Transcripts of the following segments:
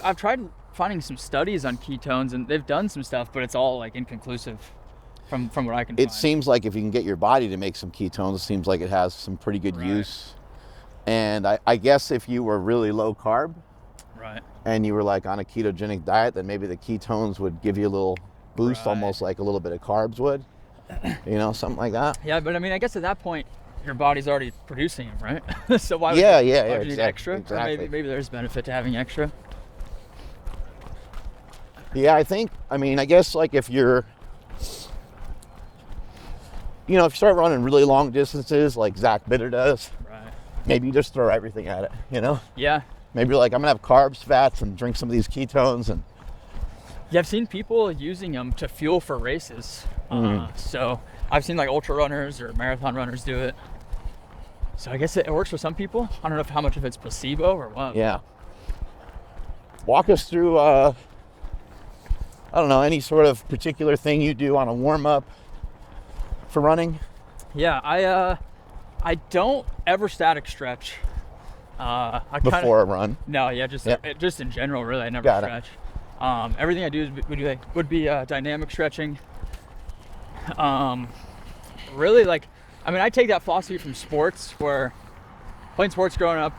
I've tried finding some studies on ketones, and they've done some stuff, but it's all like inconclusive from what I can find. It seems like if you can get your body to make some ketones, it seems like it has some pretty good use. And I guess if you were really low carb, right, and you were like on a ketogenic diet, then maybe the ketones would give you a little boost, almost like a little bit of carbs would, you know, something like that. Yeah, but I mean, I guess at that point, your body's already producing them, right? So why would you need extra? Exactly. Or maybe there's benefit to having extra. Yeah, I mean, I guess like if you're, you know, if you start running really long distances like Zach Bitter does, right, maybe you just throw everything at it, you know? Yeah. Maybe you're like, I'm gonna have carbs, fats, and drink some of these ketones. And yeah, I've seen people using them to fuel for races. So I've seen like ultra runners or marathon runners do it. So I guess it works for some people. I don't know how much of it's placebo or what. Yeah. Walk us through, I don't know, any sort of particular thing you do on a warm up for running? Yeah, I don't ever static stretch. Before a run? No, yeah, just in general, really, I never stretch. Everything I do would be dynamic stretching. Really, like, I mean, I take that philosophy from sports, where playing sports growing up,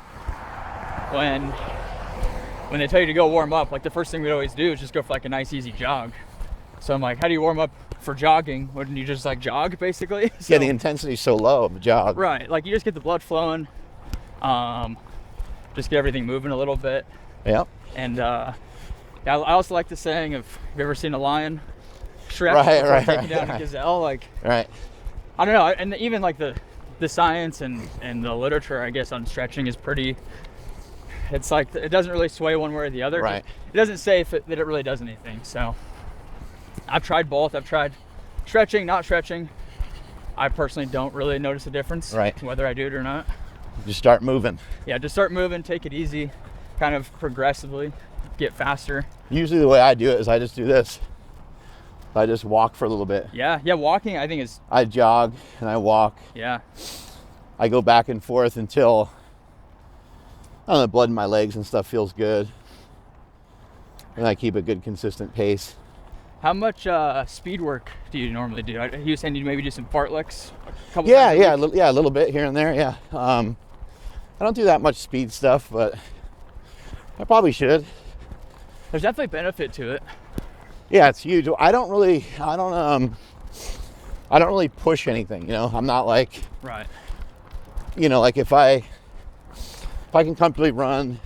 when they tell you to go warm up, like the first thing we'd always do is just go for like a nice easy jog. So I'm like, how do you warm up for jogging? Wouldn't you just like jog basically? So, yeah, the intensity's so low of a jog. Right, like you just get the blood flowing, just get everything moving a little bit. Yep. And yeah, I also like the saying of, have you ever seen a lion stretch right, taking down a gazelle? Like, right. I don't know, and even like the science and the literature, I guess, on stretching is pretty. It's like it doesn't really sway one way or the other. Right. It doesn't say that it really does anything. So I've tried both. I've tried stretching, not stretching. I personally don't really notice a difference, whether I do it or not. Just start moving. Yeah, just start moving, take it easy, kind of progressively, get faster. Usually the way I do it is I just do this. I just walk for a little bit. Yeah, walking I think is... I jog and I walk. Yeah. I go back and forth until, I don't know, the blood in my legs and stuff feels good. And I keep a good consistent pace. How much speed work do you normally do? You were saying you maybe do some fartleks a couple times a week? A little bit here and there, yeah. I don't do that much speed stuff, but I probably should. There's definitely benefit to it. Yeah, it's huge. I don't really push anything, you know. I'm not like, right. You know, like if I can comfortably run,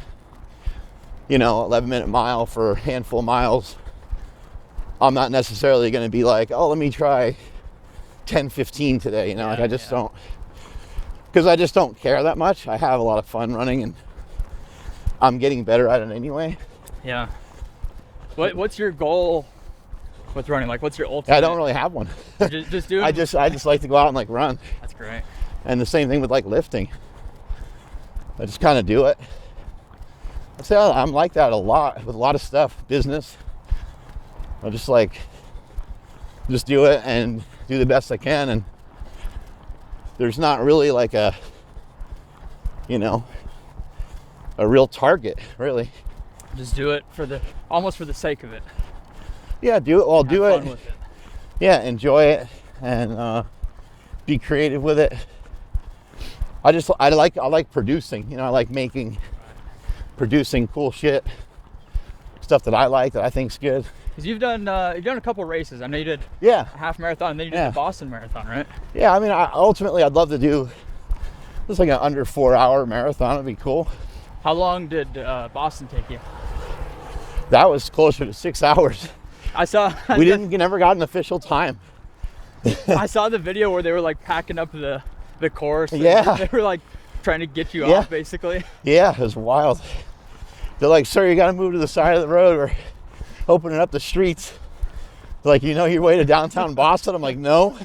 you know, 11-minute mile for a handful of miles, I'm not necessarily going to be like, oh, let me try 10-15 today, you know. Like I just don't, because I just don't care that much. I have a lot of fun running, and I'm getting better at it anyway. Yeah. What's your goal with running? Like, what's your ultimate? I don't really have one. just do it. I just like to go out and like run. That's great. And the same thing with like lifting. I just kind of do it. I say I'm like that a lot with a lot of stuff, business. I just do it and do the best I can, and there's not really like a, you know, a real target, really. Just do it almost for the sake of it. Yeah, do it. Well, Have do fun it. with it. Yeah, enjoy it and be creative with it. I like producing. You know, I like producing cool shit, stuff that I like, that I think's good. Because you've done a couple races. I know you did a half marathon, and then you did the Boston Marathon, right? Yeah, I mean, ultimately I'd love to do just like an under 4-hour marathon. It'd be cool. How long did Boston take you? That was closer to 6 hours. I saw. We never got an official time. I saw the video where they were like packing up the course. Yeah. They were like trying to get you off, basically. Yeah, it was wild. They're like, sir, you got to move to the side of the road. We're opening up the streets. They're like, you know your way to downtown Boston? I'm like, no.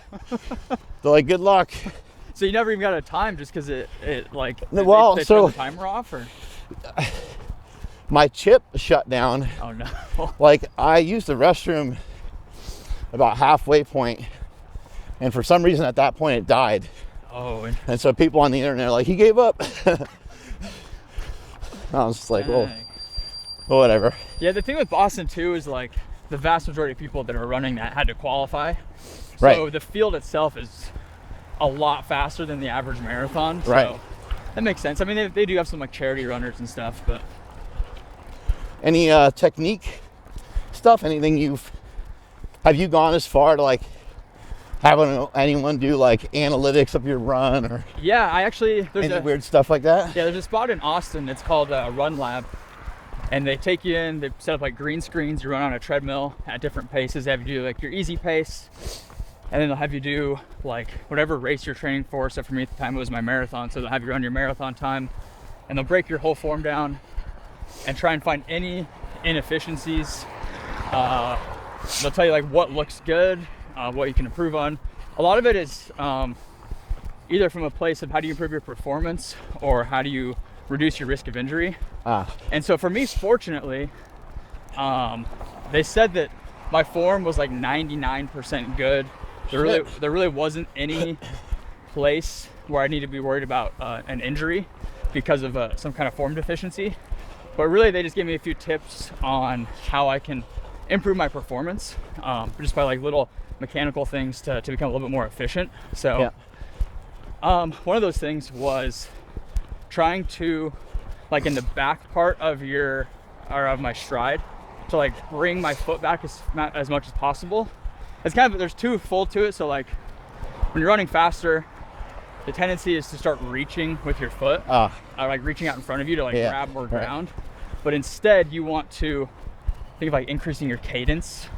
They're like, good luck. So you never even got a time just because it like, well, they so turned the timer off, or? My chip shut down. Oh no. Like I used the restroom about halfway point, and for some reason at that point it died. Oh. And so people on the internet are like, he gave up. I was just like, well, whatever. Yeah, the thing with Boston too is like the vast majority of people that are running that had to qualify. So Right. the field itself is a lot faster than the average marathon. So Right. that makes sense. I mean, they do have some like charity runners and stuff, but Any technique stuff? Anything have you gone as far to like having anyone do like analytics of your run or yeah, I actually any weird stuff like that? Yeah, there's a spot in Austin. It's called Run Lab, and they take you in. They set up like green screens. You run on a treadmill at different paces. They have you do like your easy pace, and then they'll have you do like whatever race you're training for. So for me at the time it was my marathon. So they'll have you run your marathon time, and they'll break your whole form down and try and find any inefficiencies. They'll tell you like what looks good, what you can improve on. A lot of it is either from a place of how do you improve your performance or how do you reduce your risk of injury. And so for me, fortunately, they said that my form was like 99% good. There really wasn't any place where I need to be worried about an injury because of some kind of form deficiency. But really, they just gave me a few tips on how I can improve my performance, just by like little mechanical things to become a little bit more efficient. So one of those things was trying to, like in the back part of my stride, to like bring my foot back as much as possible. It's kind of, there's twofold to it. So like when you're running faster, the tendency is to start reaching with your foot, or like reaching out in front of you to like grab more ground. But instead you want to think of like increasing your cadence.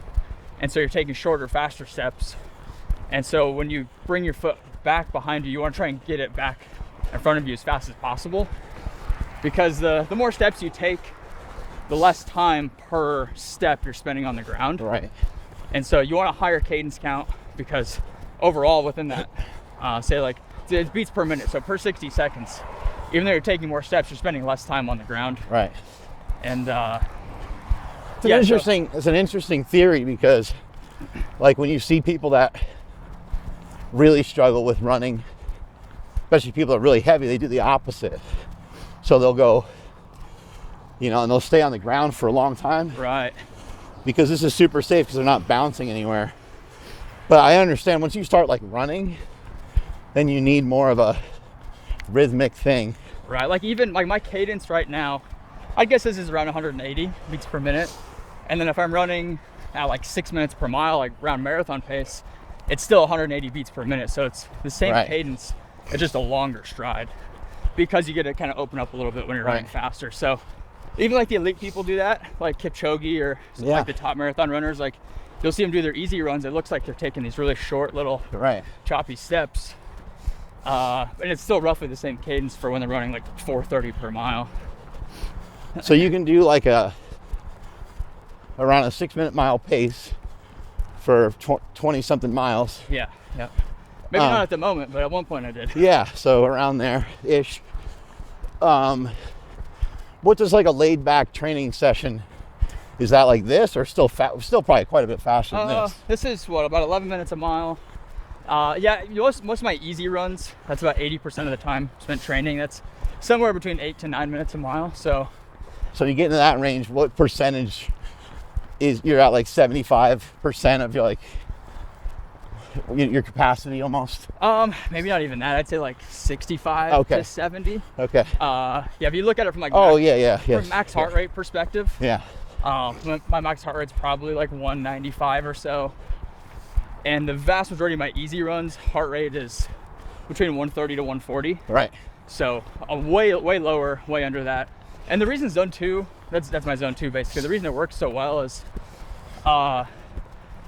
And so you're taking shorter, faster steps. And so when you bring your foot back behind you, you want to try and get it back in front of you as fast as possible. Because the more steps you take, the less time per step you're spending on the ground. Right. And so you want a higher cadence count because overall within that, say like it's beats per minute. So per 60 seconds, even though you're taking more steps, you're spending less time on the ground. Right. And it's an interesting theory because like when you see people that really struggle with running, especially people that are really heavy, they do the opposite. So they'll go, and they'll stay on the ground for a long time. Right. Because this is super safe because they're not bouncing anywhere. But I understand once you start like running, then you need more of a rhythmic thing. Right. Like even like my cadence right now, I guess this is around 180 beats per minute. And then if I'm running at like 6 minutes per mile, like around marathon pace, it's still 180 beats per minute. So it's the same cadence, it's just a longer stride because you get to kind of open up a little bit when you're running faster. So even like the elite people do that, like Kipchoge or like the top marathon runners, like you'll see them do their easy runs. It looks like they're taking these really short little choppy steps. And it's still roughly the same cadence for when they're running like 4:30 per mile. So you can do like around a 6 minute mile pace for 20 something miles. Yeah. Maybe not at the moment, but at one point I did. Yeah, so around there ish. What does like a laid back training session? Is that like this or still probably quite a bit faster than this? This is about 11 minutes a mile. Most of my easy runs, that's about 80% of the time spent training. That's somewhere between 8 to 9 minutes a mile. So you get into that range, what percentage you're at like 75% of your capacity almost? Maybe not even that. I'd say like 65 to 70. Okay. If you look at it from like from max heart rate perspective. Yeah. My max heart rate's probably like 195 or so. And the vast majority of my easy runs, heart rate is between 130 to 140. Right. So a way lower, way under that. And the reason zone 2, that's my zone 2 basically. The reason it works so well is,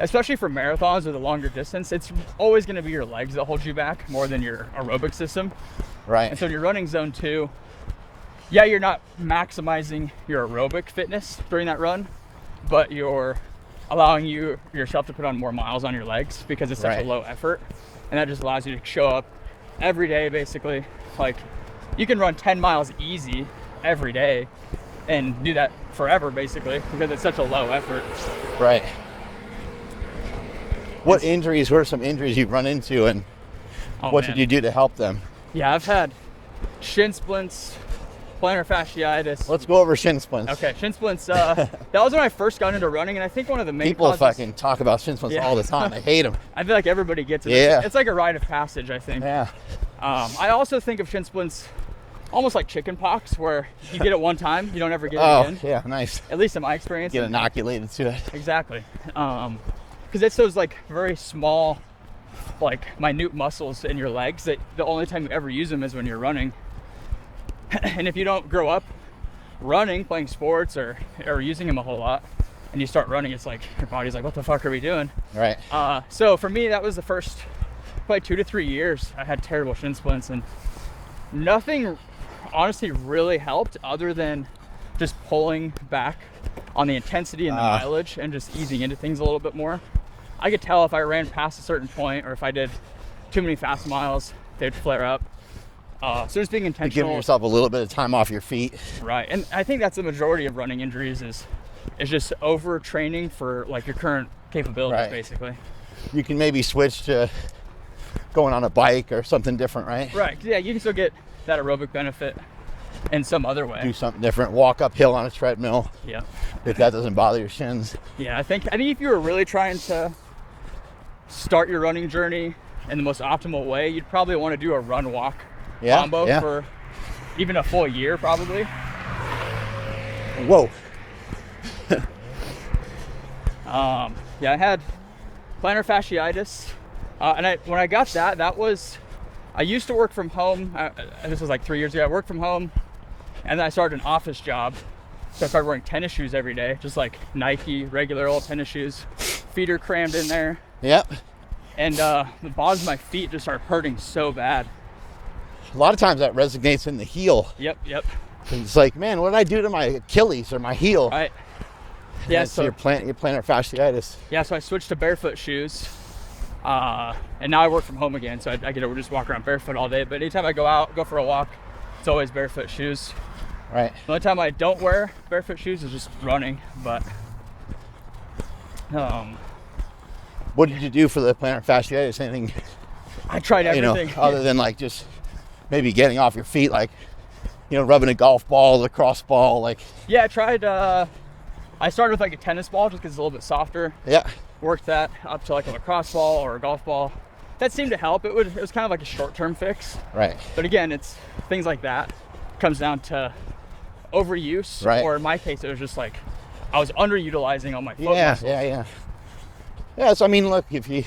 especially for marathons or the longer distance, it's always going to be your legs that hold you back more than your aerobic system. Right. And so when you're running zone 2, you're not maximizing your aerobic fitness during that run, but you're allowing yourself to put on more miles on your legs because it's such a low effort. And that just allows you to show up every day basically. Like you can run 10 miles easy every day and do that forever basically because it's such a low effort. Right. What are some injuries you've run into and what did you do to help them? Yeah, I've had shin splints, plantar fasciitis. Let's go over shin splints. Okay, shin splints. That was when I first got into running, and I think one of the main People causes, fucking talk about shin splints all the time. I hate them. I feel like everybody gets it. Yeah. It's like a rite of passage, I think. Yeah. I also think of shin splints almost like chicken pox, where you get it one time, you don't ever get it again. Yeah, nice. At least in my experience. Get inoculated to it. Exactly. Because it's those like very small, like minute muscles in your legs that the only time you ever use them is when you're running. And if you don't grow up running, playing sports, or using them a whole lot, and you start running, it's like your body's like, what the fuck are we doing? Right. So for me, that was the first probably 2 to 3 years I had terrible shin splints, and nothing honestly really helped other than just pulling back on the intensity and the mileage and just easing into things a little bit more. I could tell if I ran past a certain point or if I did too many fast miles, they'd flare up. So just being intentional. Giving yourself a little bit of time off your feet. Right. And I think that's the majority of running injuries is just overtraining for like your current capabilities, basically. You can maybe switch to going on a bike or something different, right? Right. Yeah, you can still get that aerobic benefit in some other way. Do something different. Walk uphill on a treadmill. Yeah. If that doesn't bother your shins. Yeah, I think if you were really trying to start your running journey in the most optimal way, you'd probably want to do a run walk combo for even a full year, probably. Whoa. Yeah, I had plantar fasciitis, and when I got that was, I used to work from home. This was like 3 years ago. I worked from home, and then I started an office job. So I started wearing tennis shoes every day, just like Nike, regular old tennis shoes. Feet are crammed in there. Yep. And the balls of my feet just started hurting so bad. A lot of times that resonates in the heel. Yep. It's like, man, what did I do to my Achilles or my heel? Right. Yeah, so your plantar fasciitis. Yeah, so I switched to barefoot shoes. And now I work from home again, so I get to just walk around barefoot all day. But anytime I go for a walk, it's always barefoot shoes. Right. The only time I don't wear barefoot shoes is just running. But what did you do for the plantar fasciitis? Anything? I tried everything. Other than like just maybe getting off your feet, like rubbing a golf ball, lacrosse ball, like. Yeah, I tried. I started with like a tennis ball just because it's a little bit softer. Yeah. Worked that up to like a lacrosse ball or a golf ball. That seemed to help. It was kind of like a short-term fix. Right. But again, it's things like that comes down to overuse. Right. Or in my case, it was just like I was underutilizing all my foot muscles. Yeah. So I mean, look, if you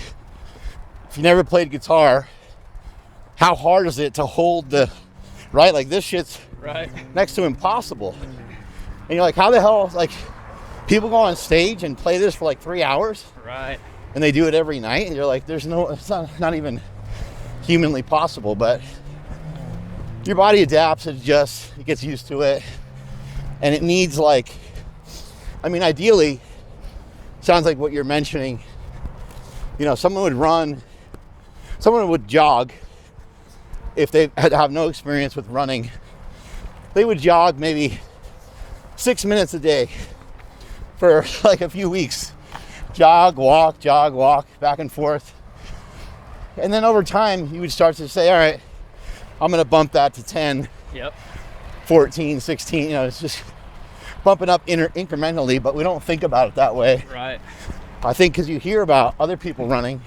never played guitar, how hard is it to hold the right? Like this shit's next to impossible. And you're like, how the hell? Like, people go on stage and play this for like 3 hours. Right. And they do it every night, and you're like, it's not even humanly possible. But your body adapts, it gets used to it, and it needs ideally, sounds like what you're mentioning. Someone would jog if they have no experience with running. They would jog maybe 6 minutes a day for like a few weeks. Jog, walk, back and forth. And then over time, you would start to say, all right, I'm going to bump that to 10, 14, 16. It's just bumping up incrementally, but we don't think about it that way. Right. I think because you hear about other people running,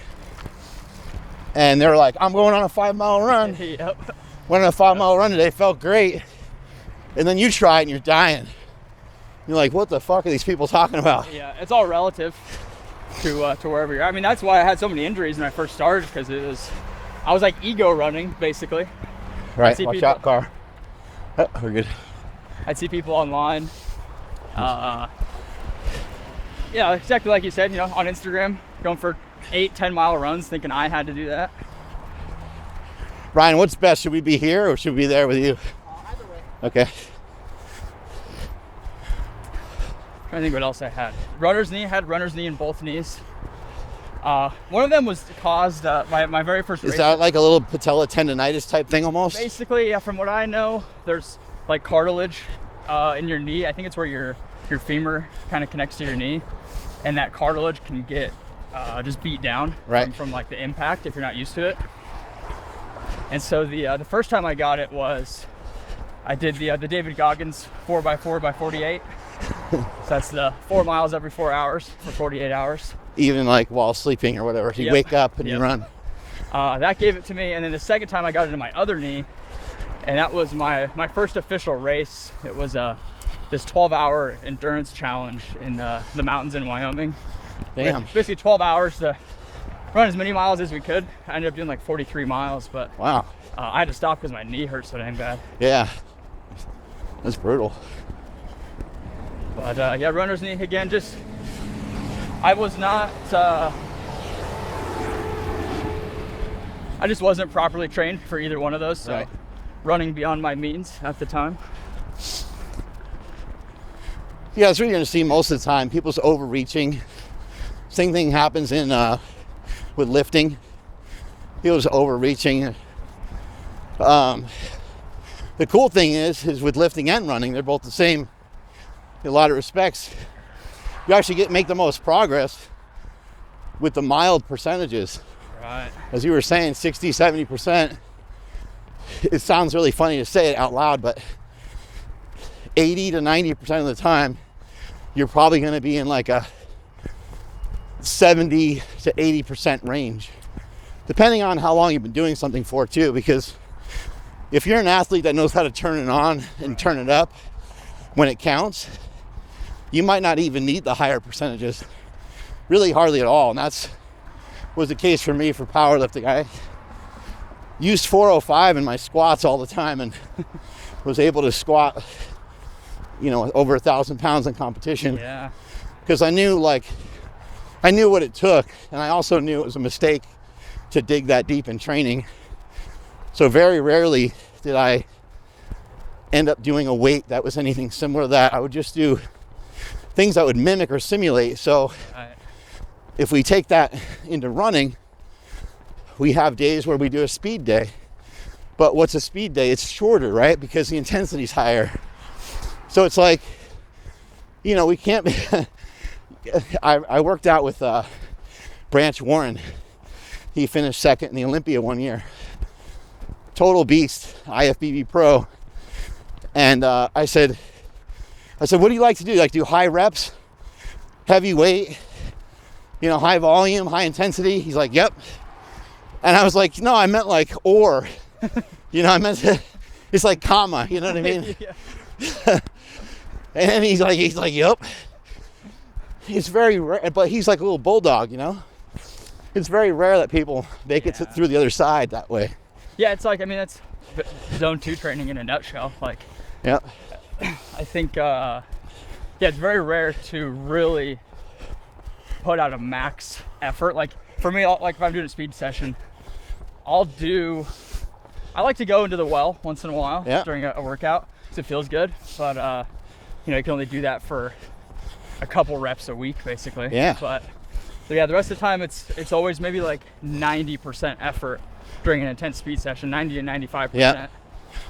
and they're like, I'm going on a 5-mile run. Went on a 5-mile run today, felt great. And then you try it and you're dying. You're like, what the fuck are these people talking about? Yeah, it's all relative to wherever you're. I mean, that's why I had so many injuries when I first started, because I was like ego running, basically. Right, watch out, car. Oh, we're good. I'd see people online. Yeah, exactly like you said, on Instagram, going for 8-10 mile runs, thinking I had to do that. Ryan, what's best? Should we be here or should we be there with you? Either way. Okay. I think what else I had. Runner's knee. I had runner's knee in both knees. One of them was caused my very first race. Is that like a little patella tendonitis type thing almost? Basically, yeah. From what I know, there's like cartilage in your knee. I think it's where your femur kind of connects to your knee, and that cartilage can get just beat down from like the impact if you're not used to it. And so the first time I got it was I did the David Goggins 4x4x48. So that's the 4 miles every 4 hours for 48 hours. Even like while sleeping or whatever, you wake up and you run. That gave it to me, and then the second time I got it in my other knee, and that was my first official race. It was this 12-hour endurance challenge in the mountains in Wyoming. Damn. Basically 12 hours to run as many miles as we could. I ended up doing like 43 miles, but wow. I had to stop because my knee hurt so dang bad. Yeah, that's brutal. But yeah, runner's knee again. Just I was not. I just wasn't properly trained for either one of those. So running beyond my means at the time. Yeah, that's what you're gonna see most of the time. People's overreaching. Same thing happens in with lifting. People's overreaching. The cool thing is with lifting and running, they're both the same in a lot of respects. You actually make the most progress with the mild percentages. Right. As you were saying, 60, 70%. It sounds really funny to say it out loud, but 80 to 90% of the time, you're probably going to be in like a 70 to 80% range, depending on how long you've been doing something for too. Because if you're an athlete that knows how to turn it on and turn it up when it counts, you might not even need the higher percentages, really hardly at all. And that's was the case for me for powerlifting. I used 405 in my squats all the time and was able to squat, over 1,000 pounds in competition. Yeah. Because I knew what it took, and I also knew it was a mistake to dig that deep in training. So very rarely did I end up doing a weight that was anything similar to that. I would just do things that would mimic or simulate. So if we take that into running, we have days where we do a speed day. But what's a speed day? It's shorter, right? Because the intensity's higher. So it's like, we can't be... I worked out with Branch Warren. He finished second in the Olympia one year. Total beast, IFBB pro. And I said, what do you like to do? Like do high reps, heavy weight, high volume, high intensity? He's like, yep. And I was like, no, I meant like or. I meant it's like comma, you know what I mean? And he's like, yep. It's very rare, but he's like a little bulldog, It's very rare that people make it through the other side that way. Yeah, it's like, that's zone 2 training in a nutshell. Like, yeah. I think, it's very rare to really put out a max effort. Like, for me, like if I'm doing a speed session, I like to go into the well once in a while during a workout because it feels good. But, you can only do that for a couple reps a week, basically. Yeah. But the rest of the time, it's always maybe like 90% effort during an intense speed session, 90 to 95%. Yeah.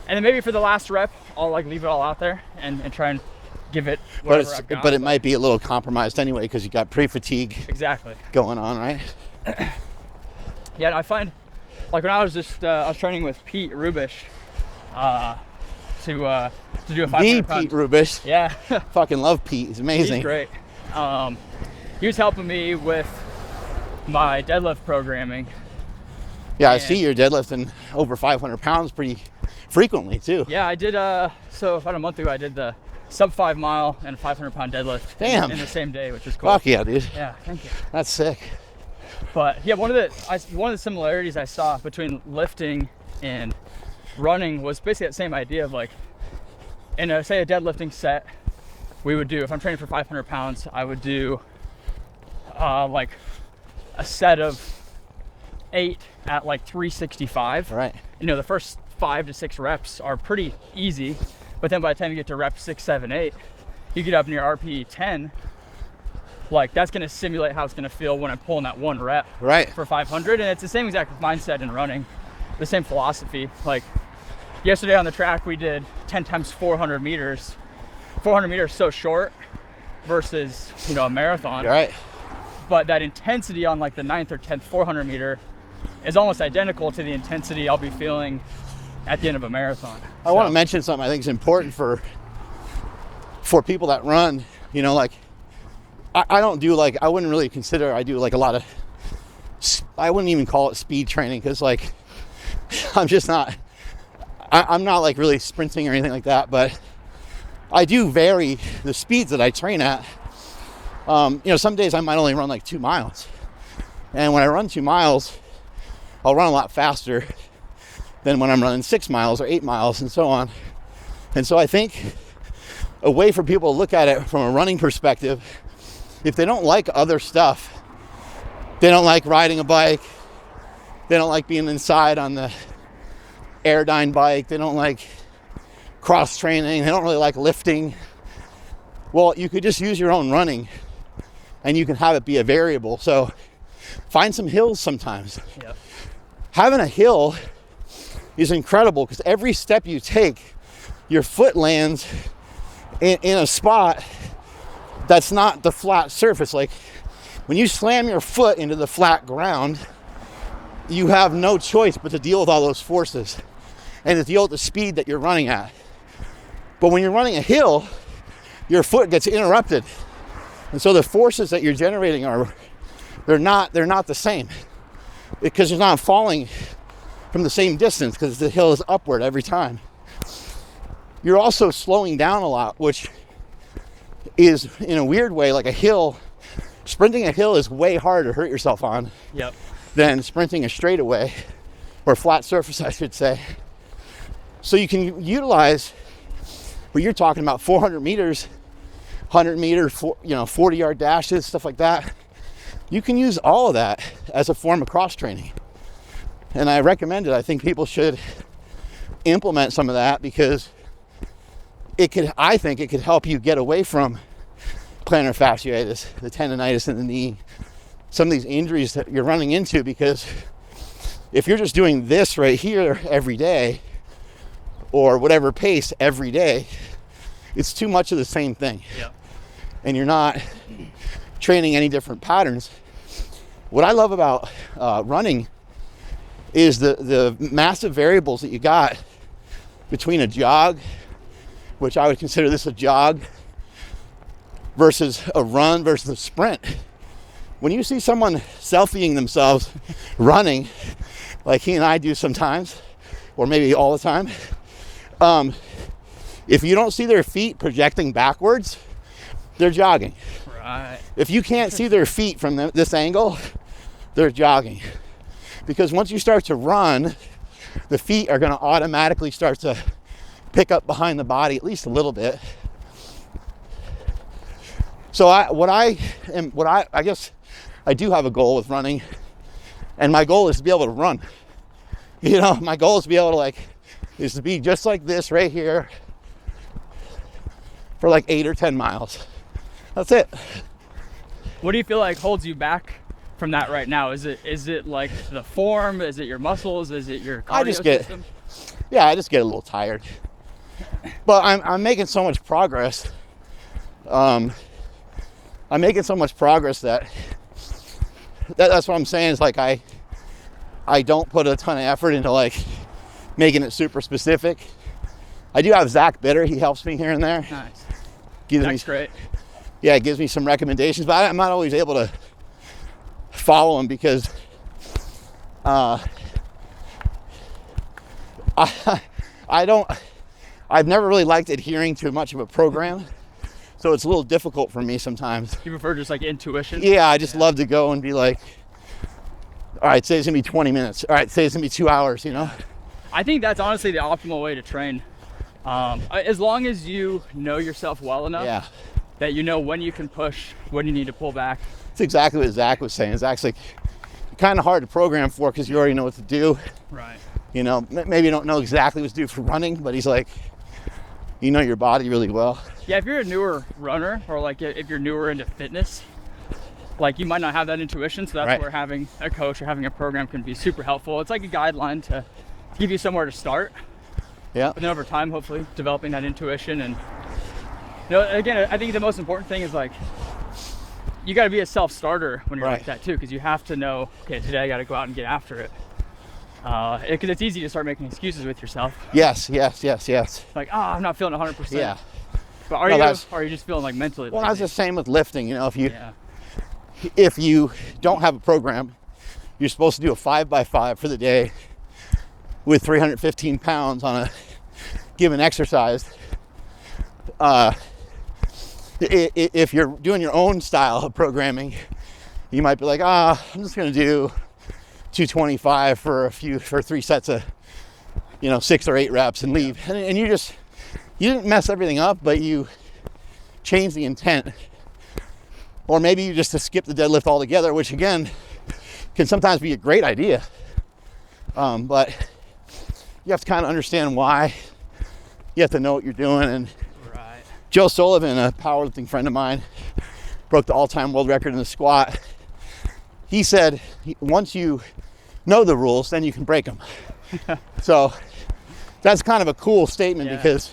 And then maybe for the last rep, I'll like leave it all out there and try and give it whatever I've got. But it might be a little compromised anyway because you got pre-fatigue going on, right? Yeah, I find like when I was I was training with Pete Rubish to do a 500 pound. Pete Rubish. Yeah. Fucking love Pete. He's amazing. He's great. He was helping me with my deadlift programming. Yeah, I see you're deadlifting over 500 pounds pretty frequently too. Yeah, I did. So about a month ago, I did the sub 5 mile and 500 pound deadlift. Damn. In the same day, which is cool. Fuck yeah, dude. Yeah, thank you. That's sick. But yeah, one of the similarities I saw between lifting and running was basically that same idea of like, in a deadlifting set, we would do, if I'm training for 500 pounds, I would do like a set of 8 at like 365. Right. The first 5 to 6 reps are pretty easy, but then by the time you get to rep 6, 7, 8, you get up near RPE 10. Like that's going to simulate how it's going to feel when I'm pulling that one rep for 500. And it's the same exact mindset in running, the same philosophy. Like yesterday on the track, we did 10 times 400 meters. 400 meters so short versus, a marathon. Right. But that intensity on like the 9th or 10th 400 meter is almost identical to the intensity I'll be feeling at the end of a marathon. I want to mention something I think is important for people that run. You know, like I don't do like, I wouldn't really consider I do like a lot of, I wouldn't even call it speed training, because like I'm just not, I'm not like really sprinting or anything like that, but I do vary the speeds that I train at. You know, some days I might only run like 2 miles, and when I run 2 miles, I'll run a lot faster than when I'm running 6 miles or 8 miles and so on. And so I think a way for people to look at it from a running perspective, if they don't like other stuff, they don't like riding a bike, they don't like being inside on the Airdyne bike, they don't like cross training, they don't really like lifting, well, you could just use your own running and you can have it be a variable. So find some hills sometimes. Yep. Having a hill is incredible, because every step you take, your foot lands in a spot that's not the flat surface. Like when you slam your foot into the flat ground, you have no choice but to deal with all those forces and to deal with the speed that you're running at. But when you're running a hill, your foot gets interrupted, and so the forces that you're generating they're not the same, because you're not falling from the same distance, because the hill is upward every time. You're also slowing down a lot, which is, in a weird way, like a hill. Sprinting a hill is way harder to hurt yourself on than sprinting a straightaway, or flat surface, I should say. So you can utilize what you're talking about, 400 meters, 100 meter, 40-yard dashes, stuff like that. You can use all of that as a form of cross training. And I recommend it. I think people should implement some of that, because I think it could help you get away from plantar fasciitis, the tendonitis in the knee, some of these injuries that you're running into. Because if you're just doing this right here every day, or whatever pace every day, it's too much of the same thing. Yep. And you're not training any different patterns. What I love about running is the massive variables that you got between a jog, which I would consider this a jog, versus a run versus a sprint. When you see someone selfieing themselves running, like he and I do sometimes, or maybe all the time, if you don't see their feet projecting backwards, they're jogging. Right. If you can't see their feet from this angle, they're jogging. Because once you start to run, the feet are going to automatically start to pick up behind the body at least a little bit. So I guess I do have a goal with running, and my goal is to be able to run. You know, my goal is to be able to is to be just like this right here for like 8 or 10 miles. That's it. What do you feel like holds you back from that right now? Is it like the form? Is it your muscles? Is it your cardio system? I just get a little tired. But I'm making so much progress. I'm making so much progress that's what I'm saying, is like I don't put a ton of effort into like making it super specific. I do have Zach Bitter. He helps me here and there. Nice. That's great. Yeah, it gives me some recommendations, but I'm not always able to follow him, because I've never really liked adhering to much of a program, so it's a little difficult for me sometimes. You prefer just like intuition? Yeah, I just love to go and be like, all right, say it's gonna be 20 minutes. All right, say it's gonna be 2 hours, you know? I think that's honestly the optimal way to train. As long as you know yourself well enough that you know when you can push, when you need to pull back. It's exactly what Zach was saying. Zach's like, kind of hard to program for, because you already know what to do. Right. You know, maybe you don't know exactly what to do for running, but he's like, you know your body really well. Yeah, if you're a newer runner, or like if you're newer into fitness, like you might not have that intuition, so that's where having a coach or having a program can be super helpful. It's like a guideline to give you somewhere to start. Yeah. But then over time, hopefully developing that intuition. And again, I think the most important thing is like, you got to be a self-starter when you're like that too, because you have to know, okay, today I got to go out and get after it. Because it's easy to start making excuses with yourself. Yes. Like, I'm not feeling 100%. Yeah. But are you just feeling like mentally? Well, lazy? that's the same with lifting. You know, if you don't have a program, you're supposed to do a 5x5 for the day with 315 pounds on a given exercise. If you're doing your own style of programming, you might be like, I'm just going to do 225 for 3 sets of, 6 or 8 reps and leave. And you didn't mess everything up, but you change the intent. Or maybe you just skip the deadlift altogether, which again, can sometimes be a great idea. But you have to kind of understand why. You have to know what you're doing. And right. Joe Sullivan, a powerlifting friend of mine, broke the all-time world record in the squat. He said, once you know the rules, then you can break them. So that's kind of a cool statement because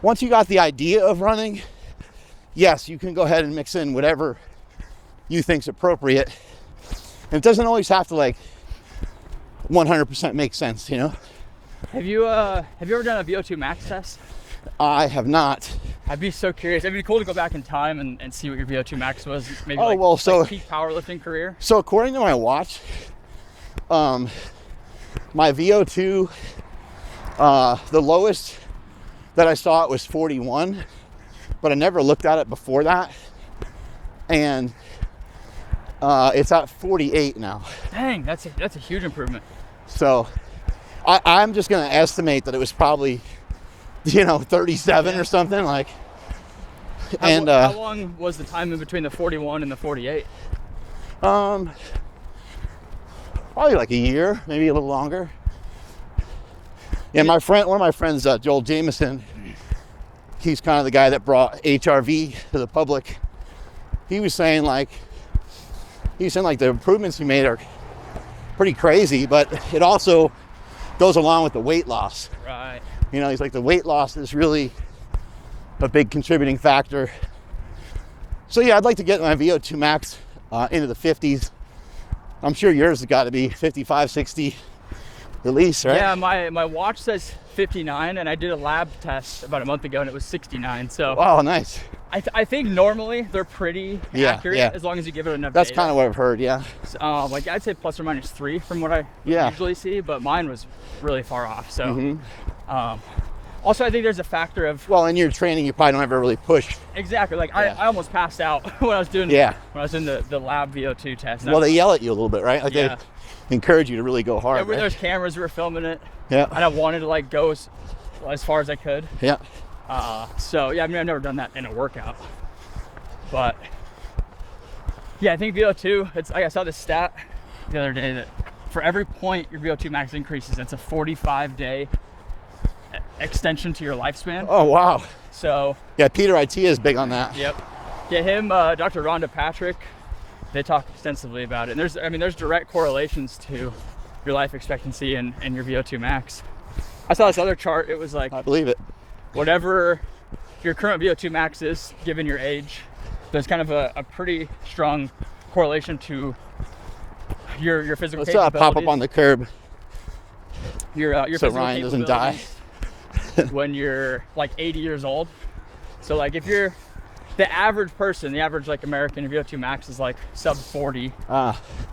once you got the idea of running, yes, you can go ahead and mix in whatever you think's appropriate. And it doesn't always have to 100% make sense, Have you ever done a VO2 Max test? I have not. I'd be so curious. It'd be cool to go back in time and see what your VO2 Max was. Maybe peak powerlifting career. So according to my watch, my VO2, the lowest that I saw it was 41, but I never looked at it before that. And it's at 48 now. Dang, that's a huge improvement. So I'm just going to estimate that it was probably, 37 or something like. How long was the time in between the 41 and the 48? Probably like a year, maybe a little longer. Yeah, one of my friends, Joel Jameson, he's kind of the guy that brought HRV to the public. He was saying the improvements he made are pretty crazy, but it also goes along with the weight loss. Right. He's like, the weight loss is really a big contributing factor. So yeah, I'd like to get my VO2 max into the 50s. I'm sure yours has got to be 55, 60 at least, right? Yeah, my watch says 59, and I did a lab test about a month ago, and it was 69. So. Oh, nice. I think normally they're pretty accurate as long as you give it enough That's data. kind of what I've heard, yeah. So, I'd say plus or minus 3 from what I usually see, but mine was really far off. So, also I think there's a factor of... Well, in your training, you probably don't ever really push. Exactly. I almost passed out when I was doing when I was in the lab VO2 test. Well, they yell at you a little bit, right? They encourage you to really go hard. Yeah, there's cameras, we were filming it. Yeah. And I wanted to go as far as I could. Yeah. So yeah, I've never done that in a workout, but yeah, I think VO2. I saw this stat the other day that for every point your VO2 max increases, it's a 45-day extension to your lifespan. Oh wow. So yeah, Peter IT is big on that. Yep. Get him, Dr. Rhonda Patrick. They talk extensively about it. And there's direct correlations to your life expectancy and your VO2 max. I saw this other chart. It was like, I believe it. Whatever your current VO2 max is, given your age, there's kind of a pretty strong correlation to your physical capabilities. Let's pop up on the curb. Your so physical Ryan doesn't die. When you're 80 years old. So if you're the average person, the average American, your VO2 max is sub 40.